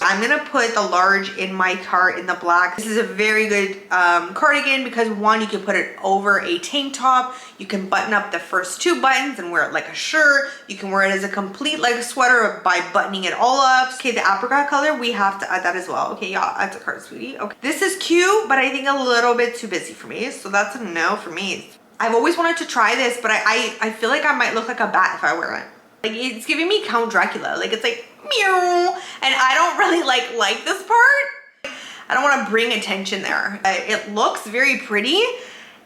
I'm gonna put the large in my cart in the black. This is a very good cardigan because one, you can put it over a tank top. You can button up the first 2 buttons and wear it like a shirt. You can wear it as a complete like a sweater by buttoning it all up. Okay, the apricot color, we have to add that as well. Okay, yeah, add to cart, sweetie. Okay, this is cute, but I think a little bit too busy for me. So that's a no for me. I've always wanted to try this, but I feel like I might look like a bat if I wear it. Like, it's giving me Count Dracula. Like, it's like, meow. And I don't really like this part. I don't want to bring attention there. It looks very pretty.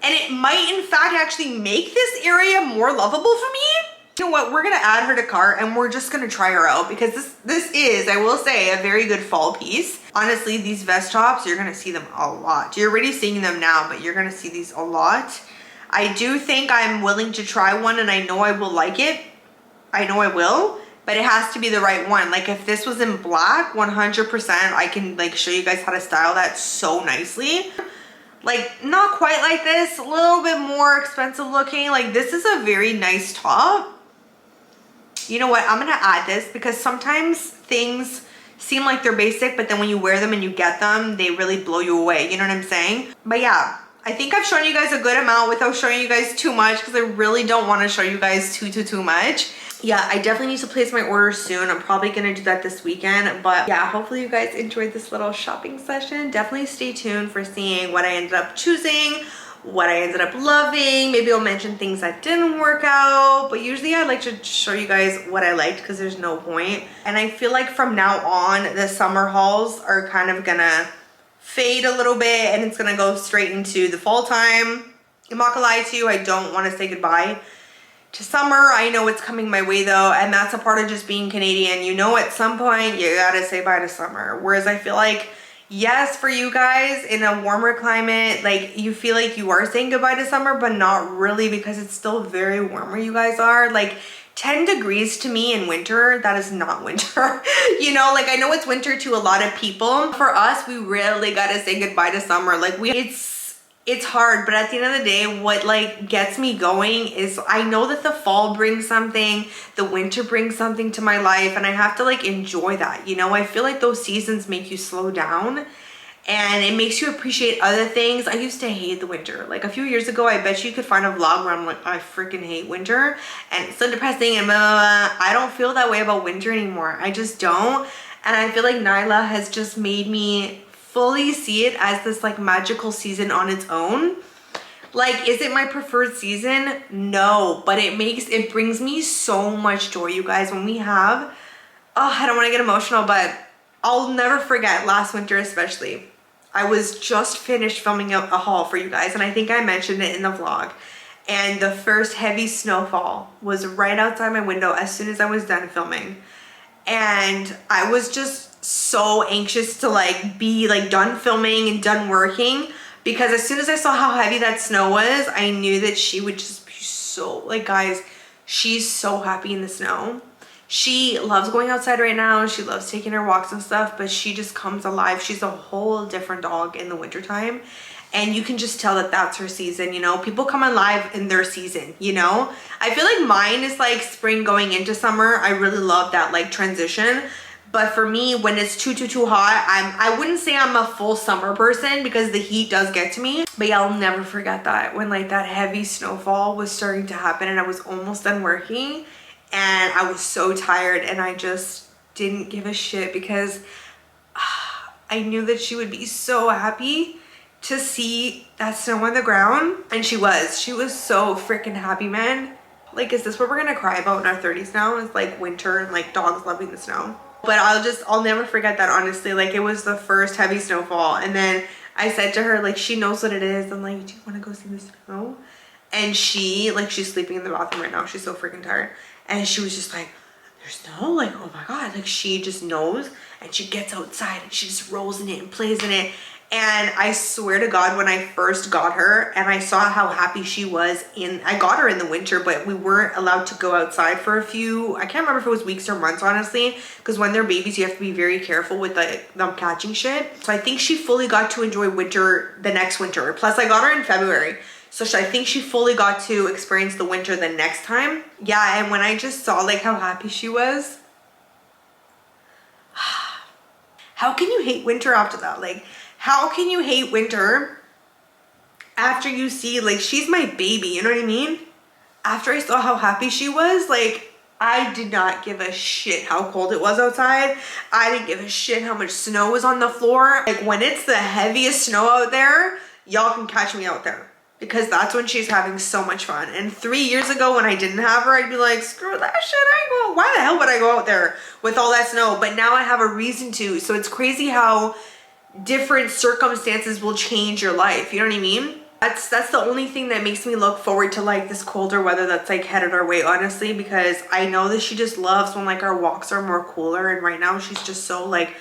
And it might, in fact, actually make this area more lovable for me. You know what? We're gonna add her to cart and we're just gonna try her out because this is, I will say, a very good fall piece. Honestly, these vest tops, you're gonna see them a lot. You're already seeing them now, but you're gonna see these a lot. I do think I'm willing to try one and I know I will like it. I know I will, but it has to be the right one. Like if this was in black, 100%, I can like show you guys how to style that so nicely. Like not quite like this, a little bit more expensive looking. Like this is a very nice top. You know what, I'm gonna add this because sometimes things seem like they're basic, but then when you wear them and you get them, they really blow you away. You know what I'm saying? But yeah, I think I've shown you guys a good amount without showing you guys too much because I really don't want to show you guys too much. Yeah, I definitely need to place my order soon. I'm probably gonna do that this weekend, but yeah, hopefully you guys enjoyed this little shopping session. Definitely stay tuned for seeing what I ended up choosing, what I ended up loving. Maybe I'll mention things that didn't work out, but usually I like to show you guys what I liked because there's no point. And I feel like from now on, the summer hauls are kind of gonna fade a little bit and it's gonna go straight into the fall time. I'm not gonna lie to you, I don't want to say goodbye to summer. I know it's coming my way though, and that's a part of just being Canadian. You know, at some point you gotta say bye to summer. Whereas I feel like, yes, for you guys in a warmer climate, like you feel like you are saying goodbye to summer, but not really because it's still very warm where you guys are. Like 10 degrees to me in winter, that is not winter. You know, like I know it's winter to a lot of people. For us, we really gotta say goodbye to summer. Like it's hard, but at the end of the day, what like gets me going is I know that the fall brings something, the winter brings something to my life, and I have to like enjoy that. You know, I feel like those seasons make you slow down and it makes you appreciate other things. I used to hate the winter. Like a few years ago, I bet you could find a vlog where I'm like, I freaking hate winter and it's so depressing and blah, blah, blah. I don't feel that way about winter anymore. I just don't. And I feel like Nyla has just made me fully see it as this like magical season on its own. Like, is it my preferred season? No, but it brings me so much joy, you guys, when we have, oh, I don't want to get emotional, but I'll never forget last winter especially. I was just finished filming a haul for you guys, and I think I mentioned it in the vlog, and the first heavy snowfall was right outside my window as soon as I was done filming, and I was just so anxious to like be like done filming and done working, because as soon as I saw how heavy that snow was, I knew that she would just be so, like, guys, she's so happy in the snow. She loves going outside right now. She loves taking her walks and stuff, but she just comes alive. She's a whole different dog in the wintertime. And you can just tell that that's her season, you know? People come alive in their season, you know? I feel like mine is like spring going into summer. I really love that like transition. But for me, when it's too hot, I wouldn't say I'm a full summer person because the heat does get to me. But yeah, I'll never forget that when like that heavy snowfall was starting to happen and I was almost done working and I was so tired and I just didn't give a shit because I knew that she would be so happy to see that snow on the ground. And she was so freaking happy, man. Like, is this what we're gonna cry about in our 30s now? It's like winter and like dogs loving the snow. But I'll never forget that, honestly. Like, it was the first heavy snowfall. And then I said to her, like, she knows what it is. I'm like, do you want to go see the snow? And she, like, she's sleeping in the bathroom right now. She's so freaking tired. And she was just like, there's snow? Like, oh my God. Like, she just knows. And she gets outside and she just rolls in it and plays in it. And I swear to God, when I first got her and I saw how happy she was I got her in the winter, but we weren't allowed to go outside for a few, I can't remember if it was weeks or months, honestly, because when they're babies, you have to be very careful with them catching shit. So I think she fully got to enjoy winter the next winter. Plus I got her in February. So I think she fully got to experience the winter the next time. Yeah, and when I just saw like how happy she was, how can you hate winter after that? Like, how can you hate winter after you see, like, she's my baby, you know what I mean? After I saw how happy she was, like, I did not give a shit how cold it was outside. I didn't give a shit how much snow was on the floor. Like, when it's the heaviest snow out there, y'all can catch me out there, because that's when she's having so much fun. And 3 years ago when I didn't have her, I'd be like, screw that shit, why the hell would I go out there with all that snow? But now I have a reason to. So it's crazy how different circumstances will change your life, you know what I mean? That's the only thing that makes me look forward to like this colder weather that's like headed our way, honestly, because I know that she just loves when like our walks are more cooler, and right now she's just so like,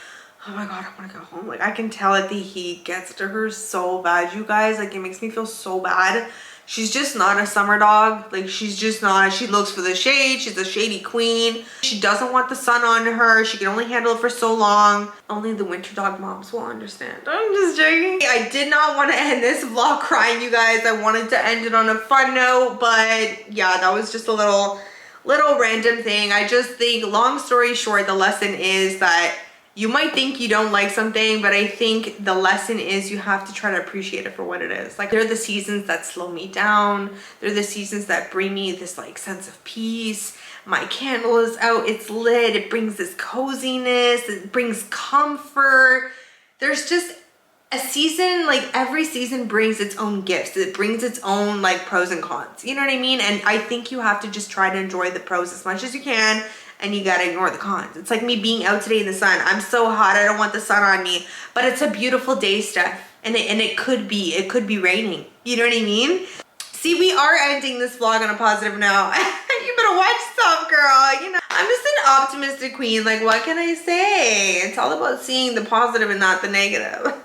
oh my god, I want to go home. Like I can tell that the heat gets to her so bad, you guys. Like it makes me feel so bad. She's just not a summer dog. Like she's just not. She looks for the shade. She's a shady queen. She doesn't want the sun on her. She can only handle it for so long. Only the winter dog moms will understand. I'm just joking. I did not want to end this vlog crying, you guys. I wanted to end it on a fun note, but yeah, that was just a little random thing. I just think, long story short, the lesson is that you might think you don't like something, but I think the lesson is you have to try to appreciate it for what it is. Like they're the seasons that slow me down. They're the seasons that bring me this like sense of peace. My candle is out, it's lit. It brings this coziness, it brings comfort. There's just a season, like every season brings its own gifts. It brings its own like pros and cons. You know what I mean? And I think you have to just try to enjoy the pros as much as you can, and you gotta ignore the cons. It's like me being out today in the sun. I'm so hot, I don't want the sun on me, but it's a beautiful day, Steph, and it could be raining. You know what I mean? See, we are ending this vlog on a positive note. You better watch stuff, girl. You know, I'm just an optimistic queen. Like, what can I say? It's all about seeing the positive and not the negative.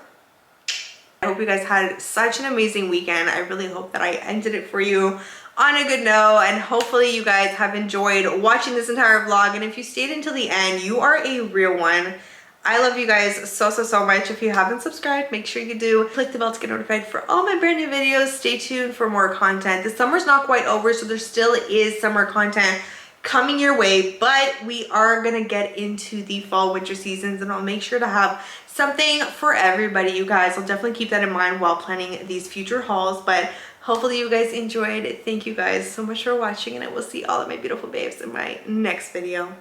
I hope you guys had such an amazing weekend. I really hope that I ended it for you on a good note, and hopefully you guys have enjoyed watching this entire vlog. And if you stayed until the end, you are a real one. I love you guys so much. If you haven't subscribed, make sure you do. Click the bell to get notified for all my brand new videos. Stay tuned for more content. The summer's not quite over, so there still is summer content coming your way, but we are gonna get into the fall winter seasons, and I'll make sure to have something for everybody, you guys. I'll definitely keep that in mind while planning these future hauls, but hopefully you guys enjoyed. Thank you guys so much for watching, and I will see all of my beautiful babes in my next video.